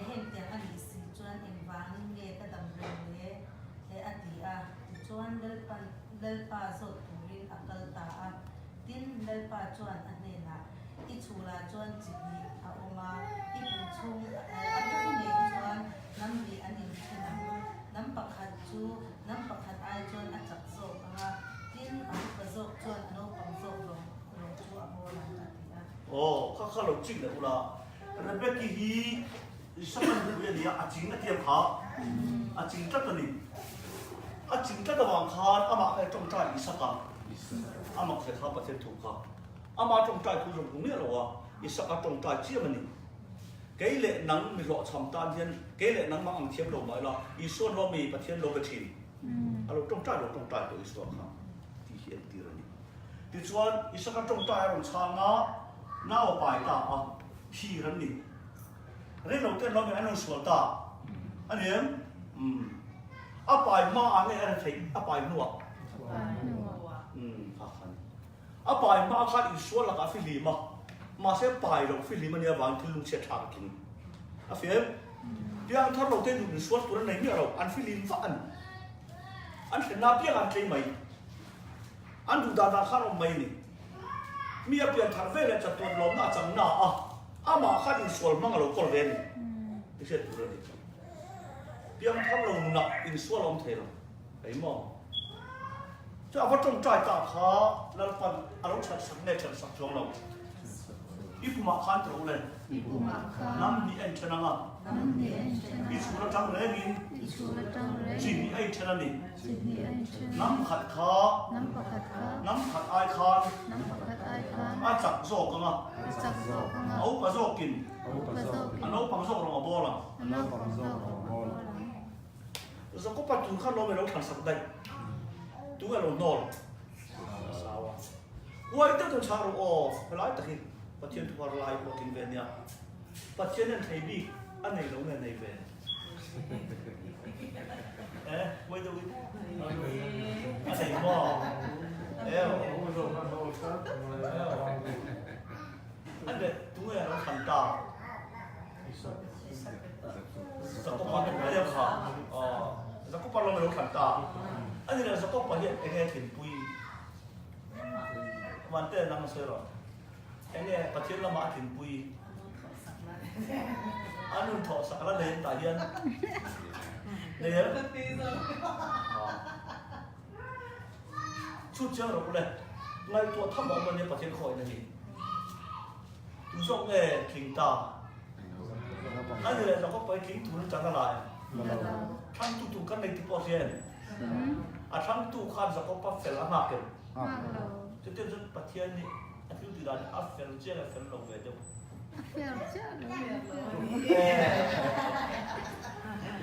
hem te ani si chuan in wang nge ka dam re ati a chuan del pa so turin akal ta a tin del pa chuan ani na i chula chuan chini a oma i chung a tu ne chuan nam bi ani thina nam pakhat chu nam pakhat ai chuan a chak zo anga tin a pa zo chuan ano pang zo lo chu a mo la ta ti aข้าหลงจริงเลยอุลาเรเบคกี้ฮีสักคนดูอย่างนี้อาจริงนะเทียมขาอาจริงจัดตัวนี้อาจริงจัดตัววางคานอามาจงใจอีสักการอามาเคยทำประเทศถูกค่ะอามาจงใจทุกอย่างตรงนี้หรอวะอีสักการจงใจเชี่ยมันนี่เกลี่ยนังมีหล่อชำตาเทียนเกลี่ยนังมาอังเทียมลงมาละอีส่วนเรามีประเทศโลกชินเราจงใจเราจงใจตัวอีส่วนค่ะที่เห็นตีระนี่ที่ส่วนอีสักการจงใจเราชางะน่าเอาไปตาอ่ะที่รันนี่เรื่องเราเต้นเราไม่อันนั้นส่วนตาอันนี้อาไปมาอันนี้อะไรที่อาไปนัวอาคันอาไปมาคันอีส่วนละกับฟิลิมมาเสียไปเราฟิลิมมันเนี่ยวางที่ลุงเสียทางกินอาเฟียมเดี๋ยวถ้าเราเต้นอยู่ในส่วนตัวนั้นไหนเนี่ยเราอันฟิลิมฟันอันเห็นน้าเพียงอันใช่ไหมอันดูดาข้าเราไม่นี่มีเปลี่ยนทางเวลจะตัวล้มหน้าจังหน้าอามาข้าดินส่วนมั่งเราก็เรียนไม่ใช่ตัวนี้เพียงทำเราหนักอินส่วนล้มเทลไอ้หมอจะเอาจงใจตาขาแล้วปันอารมณ์ฉันสักแน่ฉันสักช่วงเราอีผู้มาขันตัวเลยน้ำมีเอ็นชนะอีสุรจังเรงินจีมีเอ็นชนะนี่น้ำขัดขาน้ำขัดไอคานอาจักโซกันอ่ะเอาปะโซกินอันเอาปังโซลงมาบ่ล่ะแล้วก็ปัจจุบันเราไม่รู้ทันสักได้ตัวเราโน่สาวว่าไอ้ตัวชาเราอ๋อเวลาตะกี้ปัจจุบันเราไล่พวกกินเวเนี่ยปัจจุบันไทยบีอันไหนลงในเวไว้ดูอันไหนบ่อันเด็ดตัวเราทำตา Zakopa kan dia kha Zakopa lo melo khan ta ani le Zakopa hian enge thin pui mante nam se ro enge pathian lama thin pui anun tho sakala le ta hian le chu chang ro le ngai to tham mo ne pathian khoi na ni tu song nge thing ta anh này nó có phải kính thủ chẳng là lại thằng tu căn này tipo riêng thằng tu khăn sẽ có bắt phải làm hạt cái cho nên rất bắt thiên này anh tu thì là áp phải chơi là phải lồng về đâu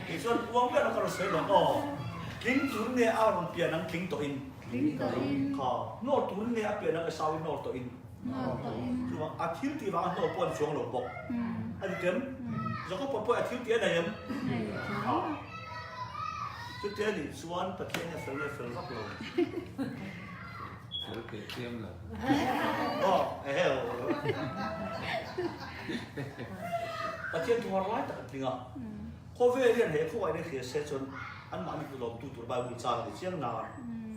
thì cho uống cái nó còn sấy lồng kính thủ này ao làm tiền năng kính tổ in nô thủ này áp tiền năng cái sao nô tổ inคือว่าอาทิตย์ที่ว่าโนปนช่วงหลงบอกอันนี้เกินเราก็ปนอาทิตย์ที่ไหนยังจุดเดียวนี่ส่วนประเทศเนี่ยเฟลรับลง Phải kể tiêm là ก็ประเทศทัวร์ร้ายแต่จริงอ่ะโควิดเนี่ยเห็นเขาไว้ในเขตเซจนอันมันมีตัวลมตัวใบบุญจางในเชียงนาน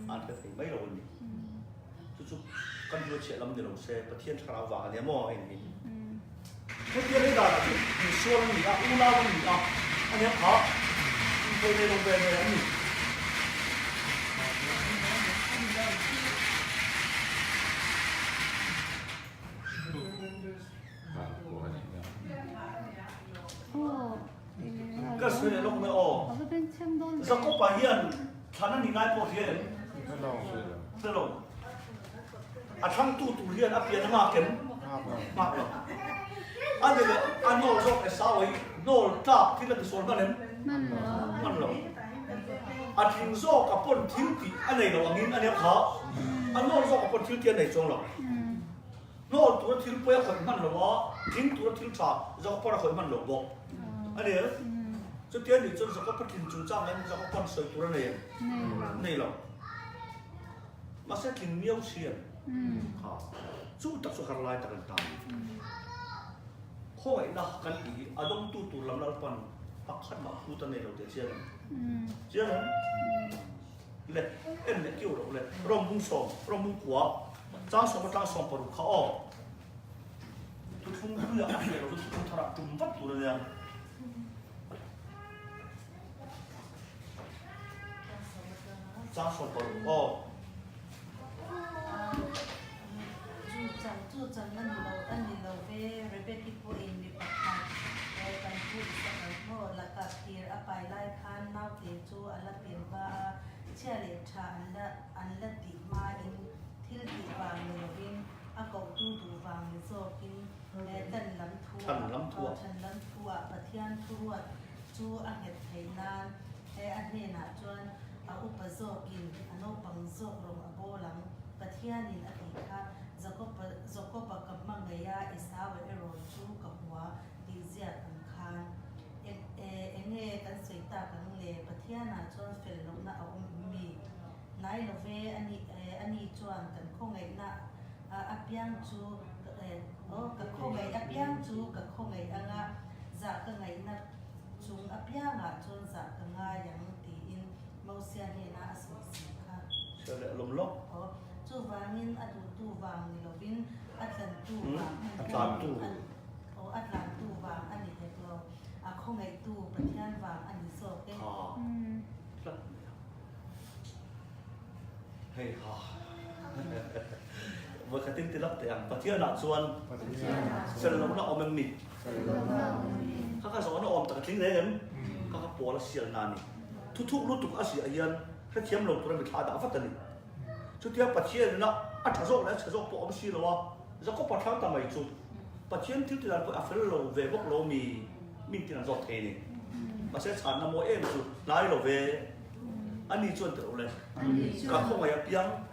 อันก็ถึงไม่ลงนี่จุดกันดูเชื่อลำเดียวเซประเทศคาราวาเนี่ยมั่วไอ้นี่เขาเรียกได้ด่าที่มีส่วนมีอ่ะอุลาวันมีอ่ะอันนี้เขาเคยในโรงแรมเลยนี่ và của này nữa. ก็ซื้อในโลกไม่ออกจะก็ไปเฮียนท่านนี่นายพอเฮียน Rồi là เสร็จแล้วทั้งตู้เฮียนอัพเพียนมากเกินมากเลยอันนี้เลยอันโน้ตไอ้สาวไอ้โน้ตทับที่เราจะสอนมันเนี่ยมันหรออันทิ้งโซ่กับปนทิ้งตีอันไหนเราอันนี้อันนี้เขาอันโน้ตโซ่กับปนทิ้งตีอันไหนจงหรอโน้ตตัวทิ้งไปคนมันหรอวะทิ้งตัวทิ้งชาจะก็ปนคนมันหรอบอกอันนี้จุดเดียวนี่จนจะก็ปนทิ้งจุดจ้างนั้นจะก็ปนสวยตัวนั่นเองนี่หรอมาเสร็จทิ้งเมียวเชียนสู้ตัดสุขารายตะกันตามข้อยนักกันอีอารมณ์ตู้ลำลับปันปักขัดมาพูดในเราเดียวเชื่อนั้นเลยเอ็นเนี่ยเกี่ยวเราเลยรวมมุ้งสองรวมมุ้งขวาจ้างสองมาจ้างสองปลุกเขาออกทุกทุ่งเพื่ออะไรเราทุกทุ่งทาระจุ่มวัดตัวเลยจ้างสองปลุกออกจูจังนั่นเราเวรเบกิโปอินมีปัจจัยการพูดสักหน่อยละกับเทียร์ไปไล่คันนาวเทียจูอันละเปียบ้าเชื่อเลยชาอันละติมาอินที่ติวางเงินวินอากงตู้ดูวางเงินโซกินตันลำทัวฉันลำทัวประเทศทัวจูอังเกตไทยนานอันนี้นะจวนอุปโซกินอันโนปังโซลงอโบหลังประเทศนี้อดีตค่ะZoko bakam mangaya isawe eroju kapwa dizia tangkhan enge kan soita kan le pathiana chon fel lo na mi nai love ani chuan kan khongai na apyang chu ka khongai apyang chu ka khongai anga za ka ngai na chung apyanga chon za ka nga yang ti in mosia ne na asu kha Sele lom lok chu wangin atu tu wang ni lovin atlan tu wang atlan tu atlan tu wang ani he lo a khongai tu pathian wang ani so ke hey ha vừa cái tin lắm thì ăn pathian là chuan sele lom na om mi các số nó om tất cả đấy em các bộ là xiên nani thu thu lúc tục asi ayan cái thiam lồng tụi mình thả đã phát tani chút tiếp bắt chiên nó ăn thằng rốt lấy thằng rốt bộ ông xí rồi giờ có bắt thằng tao mày chút bắt chiên thiếu thì là phải phải lầu về bốc lầu mì mình thì là rốt thế này mà sẽ sản là mỗi em chút lái lầu về anh đi chuẩn tự lên cả không phải piang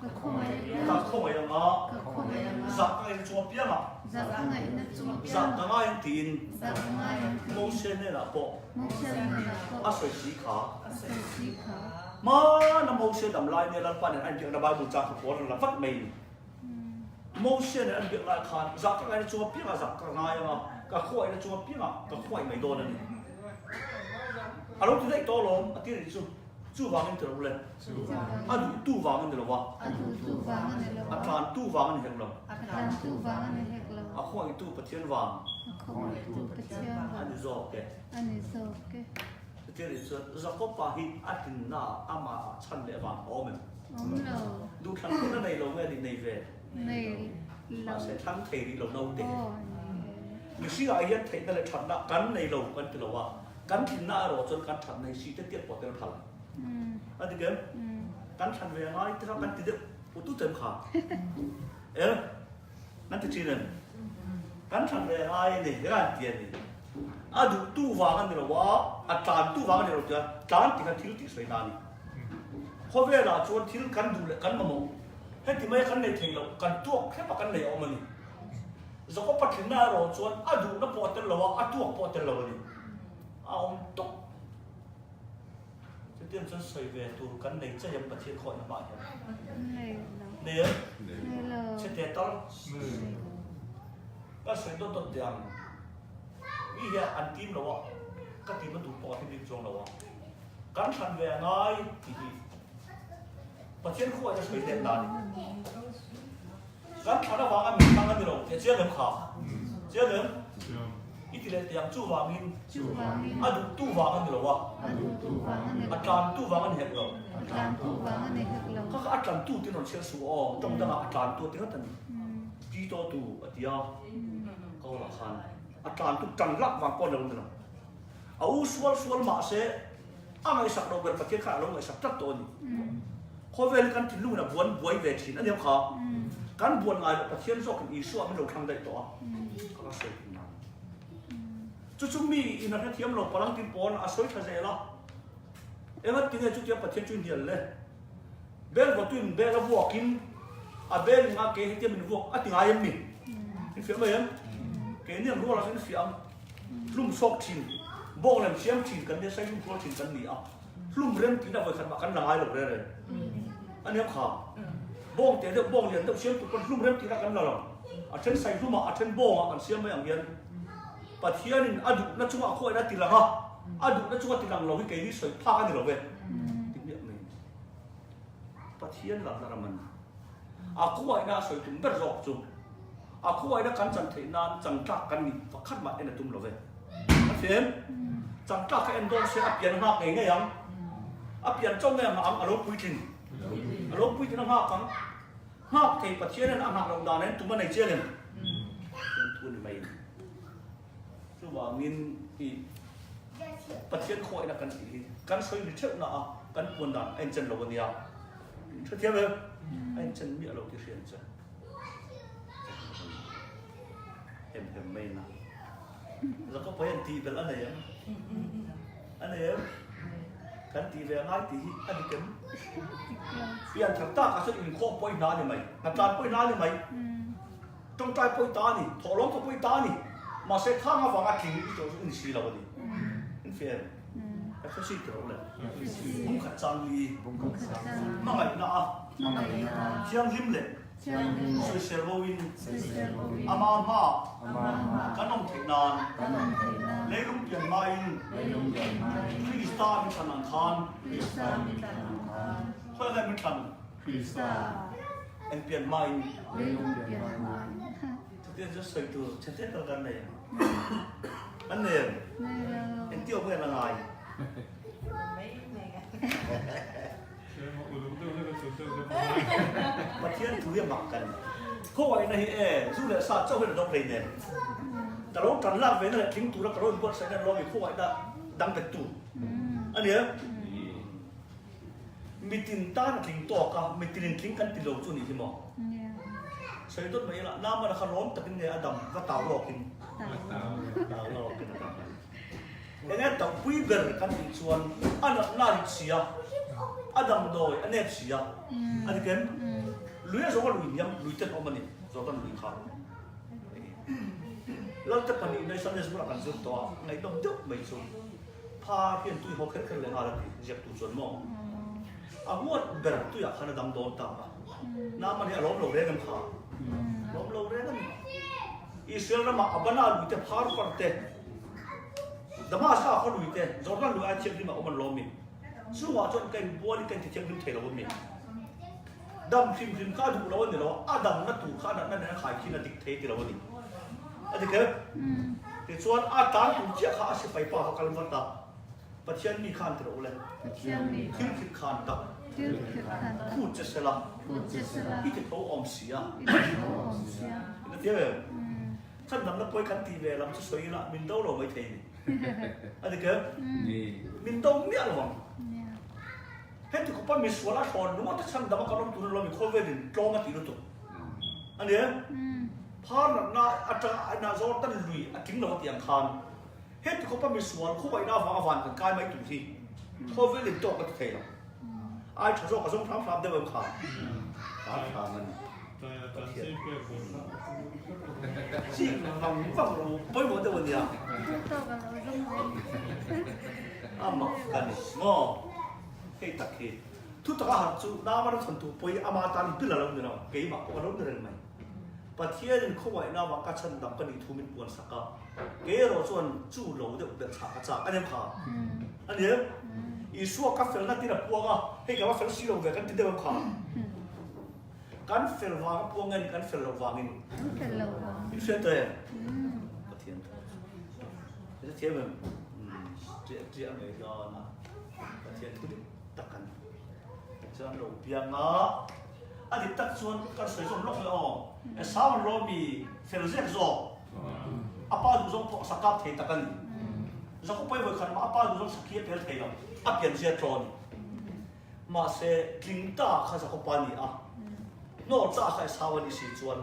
cả không phải ngõ giặc cái chuột piang à giặc cái ngay tiền mông sen này là bộ áp suy xí khá mà nó mâu xe đầm lai này là phần anh chuyện là bao bùn trang của là phát mì mâu xe này anh chuyện lại khăn giặc cái này chúa biết là giặc cái ngay mà ก็ขวายนะจัวเปี้ยงก็ขวายไม่โดนนั่นนี่อารมณ์ที่ได้โตลงอาทิตย์จู่วางกันเถอะเลยอ่ะตู้วางกันเถอะวะ tu vangan ne lo อาจารย์ตู้วางกันเห็นหรอ tan tu vangan ne hek lo อ่ะขวายตู้ประเทศวาง ko tu pachia อันนี้จบแก ani so ke อาทิตย์จะก็ปะฮิอาทิตย์หน้าอามาชั้นเลวางโอ้แม่ om lo ดูทั้งคนในโลกในในเว nei มา lo เสร็จทั้งเทรีเราโน้ตเด็ก o มีสิ่งอะไรยันเทนั่นแหละฉันละกันในโลกกันที่เราว่ากันที่หน้าเราจนกันฉันในชีวิตเตี้ยปวดเต็มทันอันนี้เกินกันฉันเวลาที่เรากันติดอุตุเต็มขานั่นที่จริงกันฉันเวลาเนี่ยงานเตียนนี่อ่ะดูตู้วางกันเราว่าอาจารย์ตู้วางกันเราจะจานที่กันทิ้งที่สวยนานี่พอเวลาชวนทิ้งกันดูเลยกันมาโมให้ที่ไม่กันในทิ้งเรากันตัวแค่ปากกันในออกมานี่จะก็ปัดถึงหน้าเราชวนอ่ะดูนับปวดเต็มเราว่าอ่ะตัวปวดเต็มเรานี่เอาตุ๊กจะเตรียมจะใส่เวทูกันในจะยังประเทศคอยน้ำมัน nei lo เนี่ย nei lo เช่นเดียวกันก็ใส่ตัวตัวเดียวนี่แค่อันทีมเราว่าก็ทีมมันถูกปอที่ดิจงเราว่าการทันเวง่ายที่ประเทศคอยจะใส่เด่นได้การทันว่ากันมีทางกันเราจะเชื่อเงินขาเชื่อเงินอีทีเดียวจู่วางมิน tu vangan อ่ะดูตู้วางกันเราว่า tu vangan ne อาจารย์ตู้วางกันเห็นเรา tan tu vangan ne hek lo ก็อาจารย์ตู้ที่นอนเชื่อสูอ๋อตรงนั้นอาจารย์ตัวที่เขาตันจีโตตู้เดียวก็ละคันอาจารย์ตู้จังรักวางปอนเราเนี่ยเอาสวลมาเสียอะไรสักเราเป็นประเทศข้าเราไม่สักจัดตัวนี่พอเวลกันที่ลูกน่ะบวนบวยเวทีนั่นเดียวเขาการบวนไงประเทศโลกอีส่วนมันเราทำได้ตัวก็เสียถึงนั้นจุดมีอินทร์เทียมเราพลังที่ปอนอาศัยทะเลละเอ็งที่เนี่ยจุดเดียวประเทศจุดเดียวเลยเบลว่าตุนเบลวัวกินอาเบลงาเกย์ที่มันวัวอ่ะที่ไงยังมีนี่เฟียมไหมยังเกย์เนี่ยรู้อะไรนี่เฟียมลุ่มซอกชินบ่งเลยเสียมชินกันเนี่ยใช้ลุ่มซอกชินกันนี่อ่ะลุ่มเริ่มกินเอาไว้ขันมากันหลายหรอกเลยอันนี้ข่าวบ่งแต่เดี๋ยวบ่งเรียนต้องเสียมทุกคนลุ่มเริ่มกินกันหรอกอ่ะฉันใส่ลุ่มอ่ะฉันบ่งอ่ะเสียมไม่อย่างเดียวปัจเจียนอดุนั่นชั่วโคตรนั่นตีหลังฮะอดุนั่นชั่วตีหลังเราให้เกย์นี่สวยพากันนี่เราเว้ยติดเนี่ยไม่ปัจเจียนหลังนั่นมันอาคู่ไอ้น่าสวยถึงเบ็ดรอกจุ่มอาคู่ไอ้น่ากันจันทร์นานจังจักกันนี่ฝักขัดมาเอ็นตุ้มเราเว้ยเสียนจังจักกันเอ็นโดนเสียอับยันหักเองไงยังอับยันจ้องไงมาอารมณ์ปุยจินอารมณ์ปุยจินหักกันหักเกย์ปัจเจียนนั่นหักเราด่าเนี่ยตุ้มมันในเจียนทุนไม่ว่ามินที่ประเทศคอยนักกันที่การช่วยเหลือเช่นน่ะกันควรดันไอ้เจนเราวันนี้เชื่อไหมไอ้เจนมีอะไรที่เรียนจ้ะเห็นไม่นะแล้วก็ไปอันตีเป็นอะไรอย่างอันนี้กันตีเป็นง่ายตีอันนี้กันเปลี่ยนทางตาอาศัยอินโคปอยน้าเนี่ยไหมอาจารย์ปอยน้าเนี่ยไหมต้องใจปอยตานี่ถอดล้อมกับปอยตานี่มาเสร็จข้างมาฟังอาทิตย์นี้จะอินซีเราวันนี้อินเฟียร์แต่เขาสิตัวเลยบุ้งขัดจังลีมาไงนะเชียงริมเลยสวยเซลวินอามาม่ากันน้องเทนานเลยลุงเปลี่ยนไม้คริสตามิชันอังคารเพื่ออะไรมิชันเอ็นเปลี่ยนไม้เดี๋ยวจะใส่ตัวเช็ดตัวกันเลยอันนี้เอ็นเที่ยวเพื่อนอะไรมาเที่ยวทุเรียนหมักกันเขาไว้ในสู้เลยซาเจ้าเพื่อนต้องเพลงเนี่ยแต่เราการลากเว้นเลยทิ้งตัวแล้วก็ร้อยบทใส่กันร้อยเขาไว้ได้ดังแต่ตัวอันนี้มีตินต้านทิ้งตัวกับมีตินทิ้งกันติดลมช่วงนี้ใช่ไหมใช้ต้นไม้ละน้ำมันขนมแต่เป็นเนี่ยอดัมก็เต่าหลอกกินเต่าหลอกกินอย่างนี้ต้องคุยกันกันอีกส่วนอันนั้นน่าเสียอดัมโดยอันนี้เสียอันนี้กันลุยสองคนลุยยังลุยเต็มออกมาเนี่ยสองคนลุยขาแล้วแต่กันในสันนิษฐานกันสุดตัวในต้องเยอะไม่สุดพาเพียนตุยหกขึ้นเลยอะไรที่จะตุยส่วนมองอาวุธเบรตุยขนาดดำโดนตามน้ำมันเนี่ยล้มลงเรื่องกันขาล้มลงเรื่องกัน Israel nama abana lu te phar parte dama sa ko lu te Jordan lu a chek ni ma oman lomi su wa chon kan boli kan ti chek ni thelo mi dam sim sim ka du lo ni lo adam na tu kha na na khai ki na dik thei ti lo ni adi ke ti chuan a tan tu chia kha a se pai pa ka kalma ta pathian mi khan ti lo le เชียงมี thil khit khan ta ชื่อคือขัน khu che se la พูดเจสลา i te tho om sia อินโดนีเซีย ina te ve chan nam na poi kan ti ve lam chu soi la min do lo mai thei ni adi ke นี่ min do mi al wang เนี่ย heti ko pa mi swala thon no ta chan dama ka rom tu lo mi ko ve din tlo ma ti lo tu ani phar na ata na zo tan lui a king lo ti ang khan heti ko pa mi swal ko bai na wa van kan kai mai tu thi ko ve din to ka thei lo ai cha zo ka zo pham pham de ba kha ตาขามัน si vang lo poi mo de wa dia ทุกโตกันเราต้องเรียน amma kan ngo hei takhi thu ta ha chu na ma thon tu poi ama tan pila lo na ke ma ko lo na mai pathian ko wai na wa ka chan dam ka ni thu min puan saka ke ro chuan chu lo de de cha ka cha anem kha ani i suwa ka fel na ti na puanga hei ka wa fel si lo ve kan ti de wa kha kan fel wa puanga ni kan fel lo wa ngin ต้องเป็นเรา in fe te pathian te te me chị em ấy do là tiền quyết định tắc cắn cho nó biếng á anh thì tắc xuống các sợi xuống lốc rồi sao mà lo bị phải rét rồi apa tu giống phọ sắc cáp thế tắc cắn do có phải với khăn mà apa tu giống sắc kia phải thế đâu áp tiền rét rồi mà sẽ kinh ta khai sao có pani à nó cha khai sao anh sĩ chuan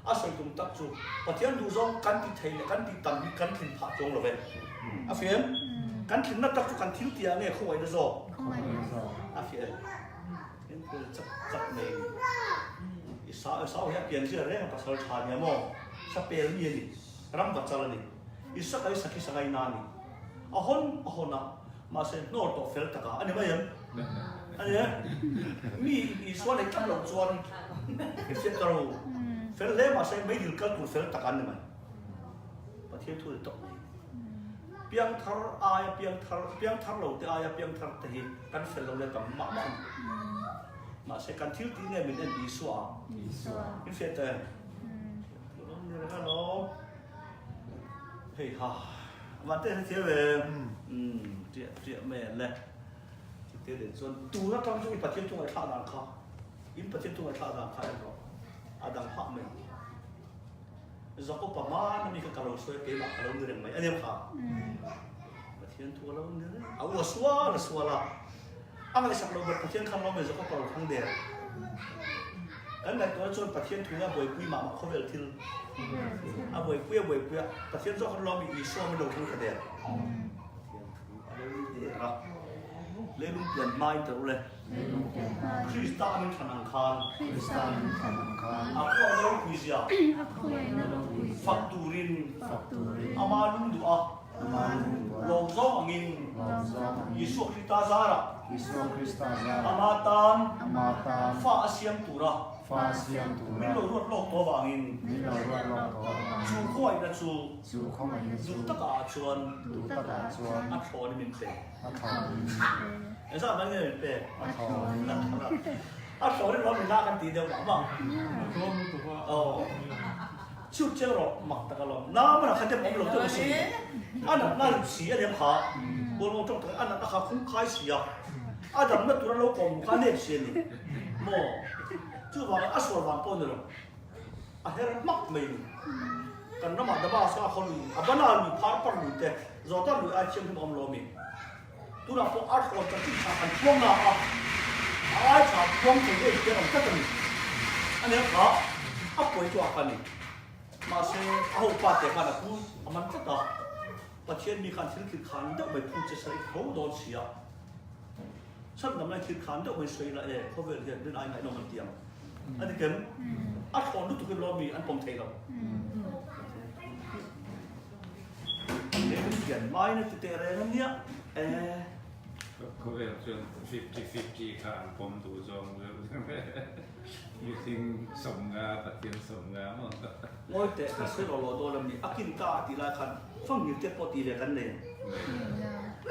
à sợi tung tắc chu và tiền tu giống cắn thì thế cắn thì tầm cắn thì phá trống rồi vậy à phiền kan thil na tak chu kan thil tia nge khoi na zo เข้ามาเนี่ย a fi en ko chak chak nei i sa ya pian sia re pa sal tha nya mo sa pel ni ni ram ka chala ni i sa kai sakhi sangai na ni a hon na ma se no to fel ta ka ani ma yan ani mi i so nei kam lo chuan i se ka ro fel le ma se mai dil ka tu fel ta kan ni mai pa thil thu to piang thar aya piang thar lo te aya piang thar te hi kan fel lo le tam ma se kan thil ti nge min en bi suwa มีส่วน in fe te ni la lo hei ha ma te se ve ti me le ti de chuan tu na tam chu i pathian tu ngai tha dan kha in pathian tu ngai tha dan kha ro adam ha me zako pa ma na mi ka kalo so ke ma kalo ni reng mai anem kha pathian tu lo ni re a wa suwa la ang le sak lo ba pathian kham lo me zako pa thang de kan lai to chon pathian thu na boi pui ma ma khovel thil a boi pui pathian zo kan lo mi i so me lo thu ka de le lung pian mai ta le ไม่รู้เรื่องอะไร krista min thanang khan คริสตันขนมคาน a ko lo pi sia อักคุยนรกคุย fakturin ฝักตูริ ama lung du a มาดู lo zo angin ลองซ้อม Yesu Krista zara อิสโอคริสตาซา amatan อามาตา fa asiam tura ฟาเซียมตู min รา lo ruat lo to wangin มิลารวดลองตัว chu khoi na chu สู่เข้ามาใน zu สู่ ta ka chuan ดูตาชวน a thon min pe อาทอน esa man nge pe อาทอน a thon ni lo min na kan ti de ma oh chu che ro mak ta ka lo na ma na kha te pom lo to si ana na si a dem ha bo lo to ta ana na kha khung khai si ya adam na tura lo kom ka ne si ni mo chu wa a so wa po ne lo a her mak mai kan na ma da ba sa khon a bana ni phar par ni te zo ta lu a chem om lo mi tu na po art ko ta ti sa kan chuang na a ai cha chuang ko ye ke ram ta ta ni ane ka a poi chu a ka ni ma se a ho pa te ka na ku a man ta ta pa chen mi kan thil ki khan da bai pu che sai ho do sia sab nam lai thil khan da bai sai la e ko vel he den ai ngai no man tiang ani kem a thon lu tu ke lo mi an pom thei lo le ken mai na te re na nia e เขาเรียกจน50-50ขาผมดูจองเลย 50 อยู่ทิ้งสมงาปฏิทินสมงาหมด งอยแต่ก็ช่วยเราตัวเรามีอากินตาตีละคันฟังอยู่เจ็บปวดตีเลยกันเนี่ย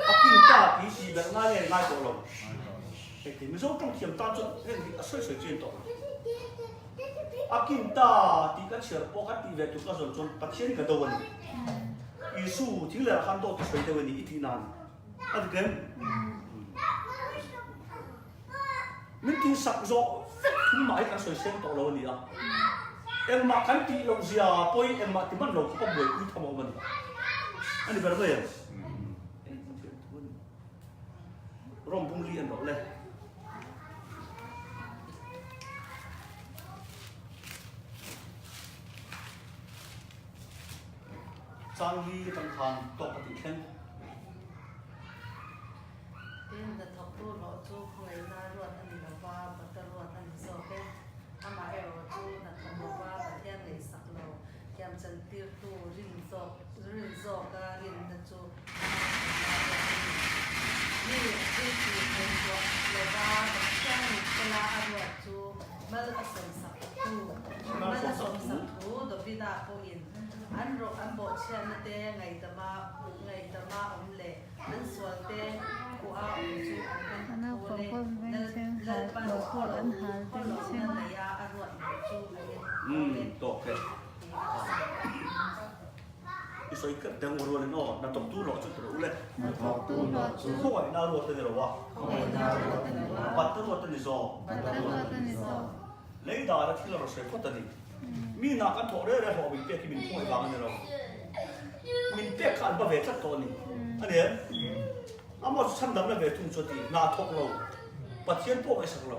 อากินตาปีสีแบบง่ายง่ายตัวเราไอ้ที่ไม่ชอบต้องเทียมตาจนเรื่องที่ช่วยช่วยเจียนตัวอากินตาตีกันเชื่อปกติเวทุกข์จนปัจเจกกระโดดยิสูที่เหลือคันโตที่ช่วยตัวนี้อีกทีนั้นอันเดิมมันที่สักโจทุ่มหมายกันช่วยเส้นตัวเราเนี่ยเอ็มมาคันตีเราเสียปอยเอ็มมาที่มันเราก็บ่อยคุยทำเอามันอันนี้เป็นอะไรร่มพุ่งเรียนบอกเลยจางลีตั้งทางตกปฏิเข็น เป็นแต่ทบทวนเราจูคอยน่ารวดอันนี้เราว่าบัตรรวดอันนี้โซเป็นอามาเอลจูนักทำบอกว่าประเทศในสักเราแกมจันติวตูรินโซก็รินนะจูนี่คือเป็นตัวเราว่าประเทศเวลาอารวดจูมันก็สมสักตูมันก็สมสักตูดวิดาโคอินอันรอันบอกเช่นนั้นเต้ไงแต่มาอมเล่อันส่วนเต้กูเอาจูอันเป็นโคเล่แล้วปันโคลอันหาเป็นเช่นไหนยาอารวดจูอันนี้ ตกเลยอีสอยก็เดินวนๆเลยเนาะนั่นตกตู้หลอดจุดรู้เลย มาทอตู้หลอดจู เขาไหวน่ารวดเลยเหรอวะ เข้าไปหน้ารวดเลยว่า บัตรรวดตัวนี้ซอ บัตรรวดเป็นซอ เลยด่าแล้วที่เราใช้ก็ตัวนี้มีนักการถอดเรื่องถอดมินเปียกที่มินพุ่งไอ้บางเนี่ยเรามินเปียกขันประเวทชัดตัวนี้อันนี้อามาชั้นดำเลยเวทุ่งจุดที่นาทกเราปัจเจียนพวกไอ้สักเรา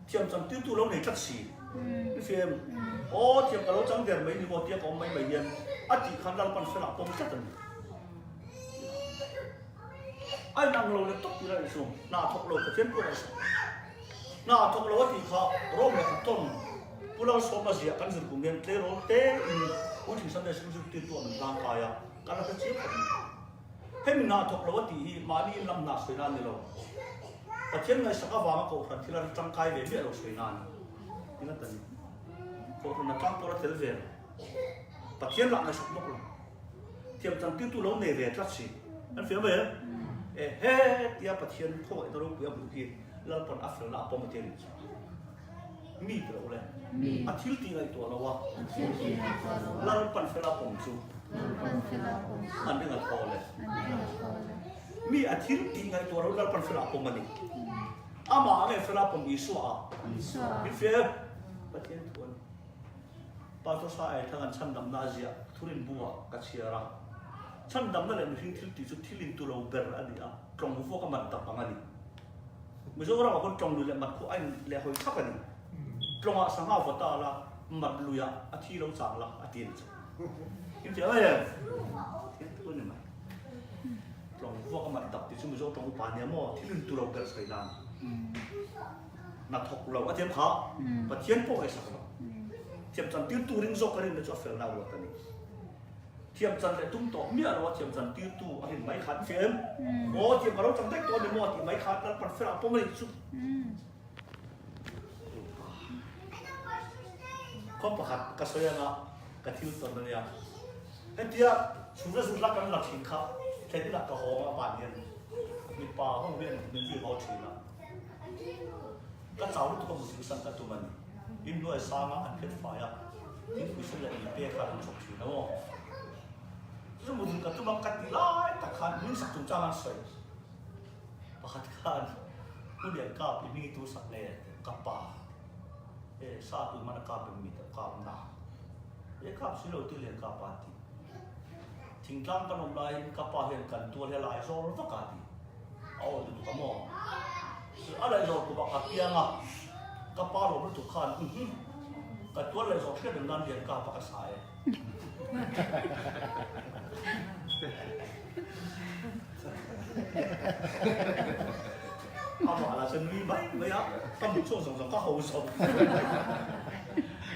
เทียมจำติ้วตู้เราในชัดสีนี่เฟียมโอ้เทียมกับเราจังเดียร์ไม่มีโมเทียก็ไม่เย็นอดีตขันดันปันสลับตรงชัดตัวนี้ไอ้นางเราเนี่ยตกอยู่ในสุ่มนาทกเราปัจเจียนพวกไอ้สักนาทกเราที่เขาร่มเนี่ยต้นผู้เราสมบัติกันสุดกุ้งเงินเตะโรเตะผู้ที่สันเดชสุดติดตัวหนึ่งร่างกายอ่ะการเป็นเชี่ยวชาญให้มีนาทกเราที่มาดีลำหนักสวยงามนี่เราปัจเจียนในสักวางก็คนที่เราจังกายเบี้ยเราสวยงามนี่นั่นแต่นี่คนนั้นจังตัวเราเทเลเวียนปัจเจียนหลังในสักนกเราเทียมจังติ้วตู้เราในเวียจัดสินั่นเฟี้ยวไหมเฮ้ที่ปัจเจียนเขาไอ้ตัวเราเบี้ยบุกี้แล้วปนอัฟริกาปนมาเทียนมีตัวเลยอาทิตย์ที่ไงตัวเราวะแล้วปันเฟลาผมจูอันนี้ก็พอเลยมีอาทิตย์ที่ไงตัวเราแล้วปันเฟลาผมมันนี่อามาเนี่ยเฟลาผมอิสุอามีเฟียประเทศทวนปาตัวสายทางชั้นดำนาเซียทุรินบัวกัจเชียระชั้นดำนั่นแหละมีทิ้งที่สุดที่ลินตัวเราเบอร์อันนี้อ่ะตรงหัวก็มันตับปังอันนี้ไม่ใช่ว่าเราคนตรงดูแลมันคู่ไอ้เลี้ยหอยทับอันนี้ตรงอ่ะสังหารวัตตาละมัดลุยอ่ะอาทิตย์เราสั่งละอาทิตย์ยิ่งเจ๋อเลยที่ตัวนี้มั้ยตรงพวกก็มันดับที่สมมติว่าตรงป่านเนี่ยมั่วที่ลืมตัวเราเกิดใส่นานนักทกเราอาเทียมขาปัจเจียนพวกไอ้สักเราเทียมจันติ้วตู้ริงโซกันนี่มันจะเฟลน่าวัวกันนี่เทียมจันแต่ตุ้มโตเมียเราเทียมจันติ้วตู้อันนี้ไม่ขาดเฟมโอ้เทียมเราจังได้ตัวเนี่ยมั่วที่ไม่ขาดแล้วปัดเฟลปุ๊บไม่สุดก็ประคัดกระสวยนะกระทิวตัวนี้เฮ้ยเดี๋ยวสุดละกันหลักทิ้งข้าแค่ที่หลักกระหองมาป่านเนี่ยมีปลาห้องเรียนมีที่เขาทิ้งละก็เจ้าลูกก็มุสิสังกัดตัวมันยิ่งด้วยสร้างอันเป็นฝ่ายอ่ะที่คุยสิ่งละเอียดเปี้ยกันชกทิ้งนะวะสมมติกับตัวมันกัดที่ไล่ตะขันยิ่งสักจุนจ้ามันสวยประคัดกันผู้เรียนก้าวมีตัวสักเล่กับป่าsaat itu mana kau minta kau nak, kau selalu tulen kau pati. Tinggal kan orang lain kau pahen kan tuan yang lain soal fakati. Awal itu kamu, ada yang soal kau pakai yang ah, kau paru itu kan, kau tuan yang soal kita dengan dia kau pakai saya. Apa alasan ni baik, baik. Kamu soal kau haus.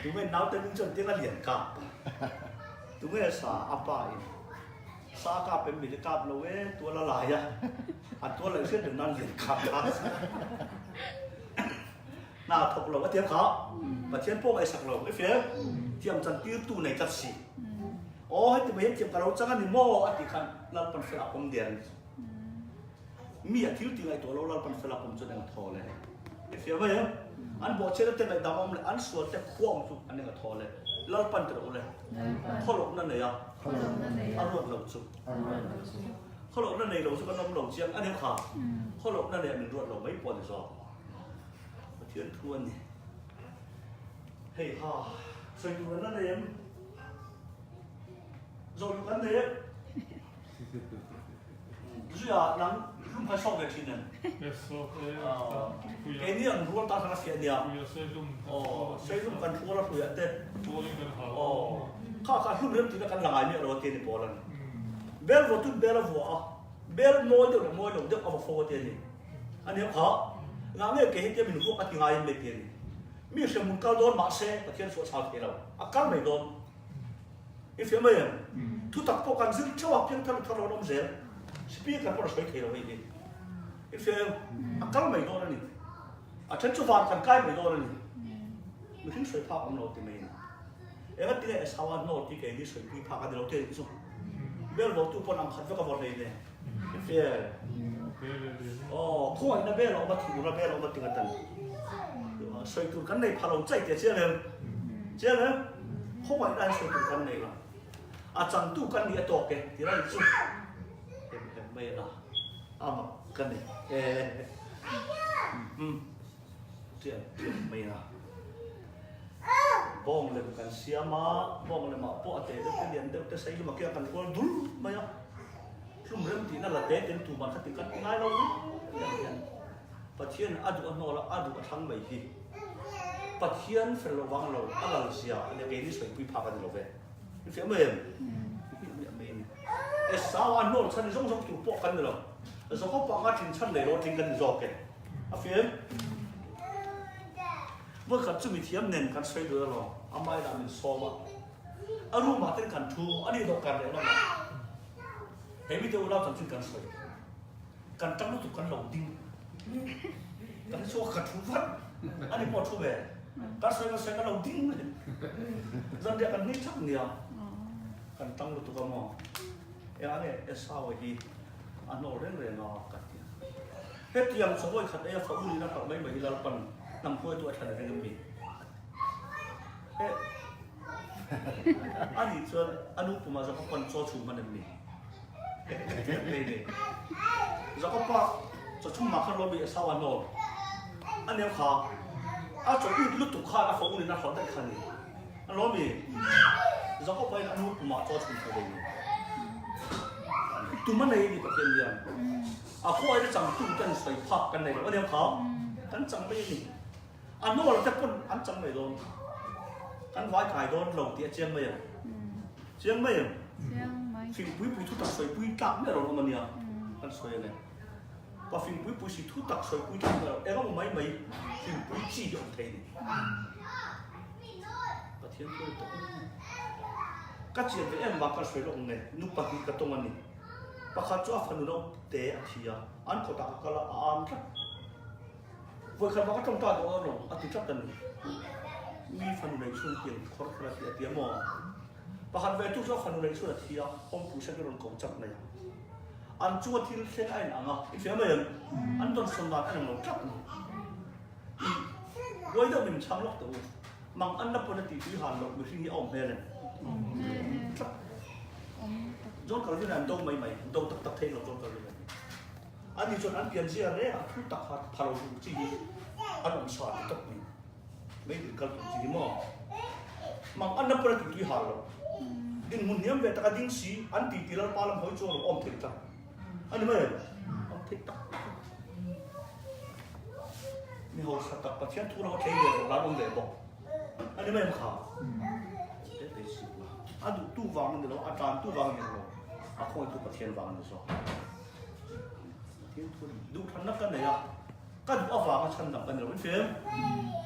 Tụi mình nấu tới những chuyện tiếng là liền cạp tụi mình xả apa ini xả cạp bên mình cạp lâu ấy tua là lại à tua lại xếp được nan liền cạp หน้าถกเราก็เทียมเขาประเทศพวกไอ้สักเราไอ้เฟียเทียมจันตีตู้ในจัดสีโอ้ให้ที่ไปเห็นเทียมกับเราจังกันนี่โม่อธิคันเราเป็นเฟลผมเดียนมีอาทิตย์ที่ไอ้ตัวเราเป็นเฟลผมจนเองทอเลยไอ้เฟียไม่เหรออันบอกเชื่อเต็มเลยดำเลยอันสวนแต่ขวางสุดอันนี้ก็ทอเลยเราเป็นตัวเลยข้อหลงนั่นเลยอ่ะอันรวดเราสุดข้อหลงนั่นเลยเราสุดก็น้องหลงเชียงอันนี้ขาข้อหลงนั่นเลยหนึ่งรวดเราไม่ปวดสอบเทียนทวนนี่เฮ้ยฮ่าส่วนอยู่นั่นเลยrồi vấn đề bây giờ nắng không phải sau về thì này cái này anh luôn ta thằng phiền nha xây dựng căn thua là phiền thế khác khác không biết thì nó căn lại nữa rồi tiền thì bỏ lần bel vô tụt bel là vô bel môi được ở phố tiền này anh em khó ngang này cái tiền mình vô cái tiếng Anh mấy tiền mình sẽ muốn cao đón mã xe và tiền số sao thế nào cao mấy đón if you may thu tập po kan zil chawa pian thal thal nom zel speak kan por soi khelo hi if you akal mai do ni a chen chu van kan kai mai do ni mi hin soi pha om no ti mai e ga ti e sawa no ti ke ni soi pi pha ka de lo te chu bel lo tu pon am khat ka vor nei ne if you khoi na bel lo ba thu na bel lo ba ti ga tan soi tu kan nei pha lo chai te che le khoi dai soi tu kan nei la chẳng tu căn địa tổ kì thì là gì em mê là mà căn này chuyện mê là bong lên căn xia má bong lên mà bỏ tệ được cái điện được cái xây mà kia căn quan đúng mày á lúc mới thì nó là tệ đến tụ mà thì căn ngay đâu và thiên adu nó là adu thằng mày gì và thiên phải lo vắng lo là xia để cái đi xây quy phá cái lo về phía mềm sao anh nói chân giống tụ bộกันrồi rồi có bao nhiêu chân này rồi thì gần rồi kì phía vừa khẩn trương bị thiếm nền khẩn xoay được rồi anh mai làm mình so mà anh luôn mà tên khẩn thu anh đi đâu cần đấy mà thấy video lao khẩn trương khẩn xoay khẩn trắng nó tụ khẩn lồng đinh khẩn số khẩn thu phát anh đi bỏ thu về khẩn xoay khẩn lồng đinh dân địa khẩn nít chắc nhiều khẩn trắng nó tụ khẩn mò anh ấy sao vậy anh nói đến về nó cắt hết tiệm số người khát ấy phẫu đi nó phải mấy là còn nằm khuya tuổi thật là cái gì anh đi chơi anh lúc mà có còn cho chủ mà làm gì đây này rồi có bao cho chúng mà không lo bị sao anh nói anh em khó anh cho ít lúc tụ khá là phẫu đi nó khó tại khăn anh nói gì rồi có bao anh lúc mà cho chủ phải đây tụi mình này đi bắt tiền liền, khôi nó chẳng tụi chân sấy phật cái này có điều khó, anh chẳng mấy gì, anh nói là chắc con anh chẳng mấy đâu, anh vay cài đâu lồng tiệt chiang mấy à, phim quý thu tắc sấy quý cắm này rồi mà nhỉ, anh sấy này, và phim quý chỉ thu tắc sấy quý cắm rồi, em có mấy phim quý chỉ dùng thế này, và thiên tôi các chuyện với em bảo các sấy lồng này, nút bạc cái tông anh này. Pakhat cho phần nó té thì anh có tạo cái là am chắc vừa khai báo trong toàn đó rồi anh chắc tận mi phần này xuân tiền khó là tiền mò Pakhat về tu cho phần này xuân thì không phụ sẽ cái đồng cổ chắc này anh chua thì sẽ anh à cái phía mềm anh toàn xuân đạt anh làm chắc với đâu mình chăm lóc tự mang anh đắp vào cái tí hàn lộc mình suy nghĩ ổn về này John kalau dia nanti mai nanti tak thay lo John kalau dia. Ani John an pian sia le, aku tak palau tu ciri, anu misal tak ni. Mai kalau tu ciri mo, mang an dapat tu hal lo. Din muniam be tak ding si, an ti tilal palam hoi John om tik tak. Ani mai, om tik tak. Ni hoi satak pasien tu lo thay dia lalu dia bo. Ani mai mkha. Adu tu vang ni lo, adan tu vang ni lo. Aku itu pasien vang ni so. Thiên tu du thân nak kan ya. Kan apa vang kan nak kan lo film.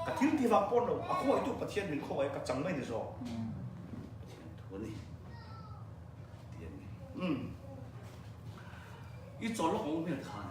Ka thiên ti vang pon lo. Aku itu pasien min ko ai ka chang mai ni so. Thiên tu ni. Thiên ni. I zo lo ong mi khan.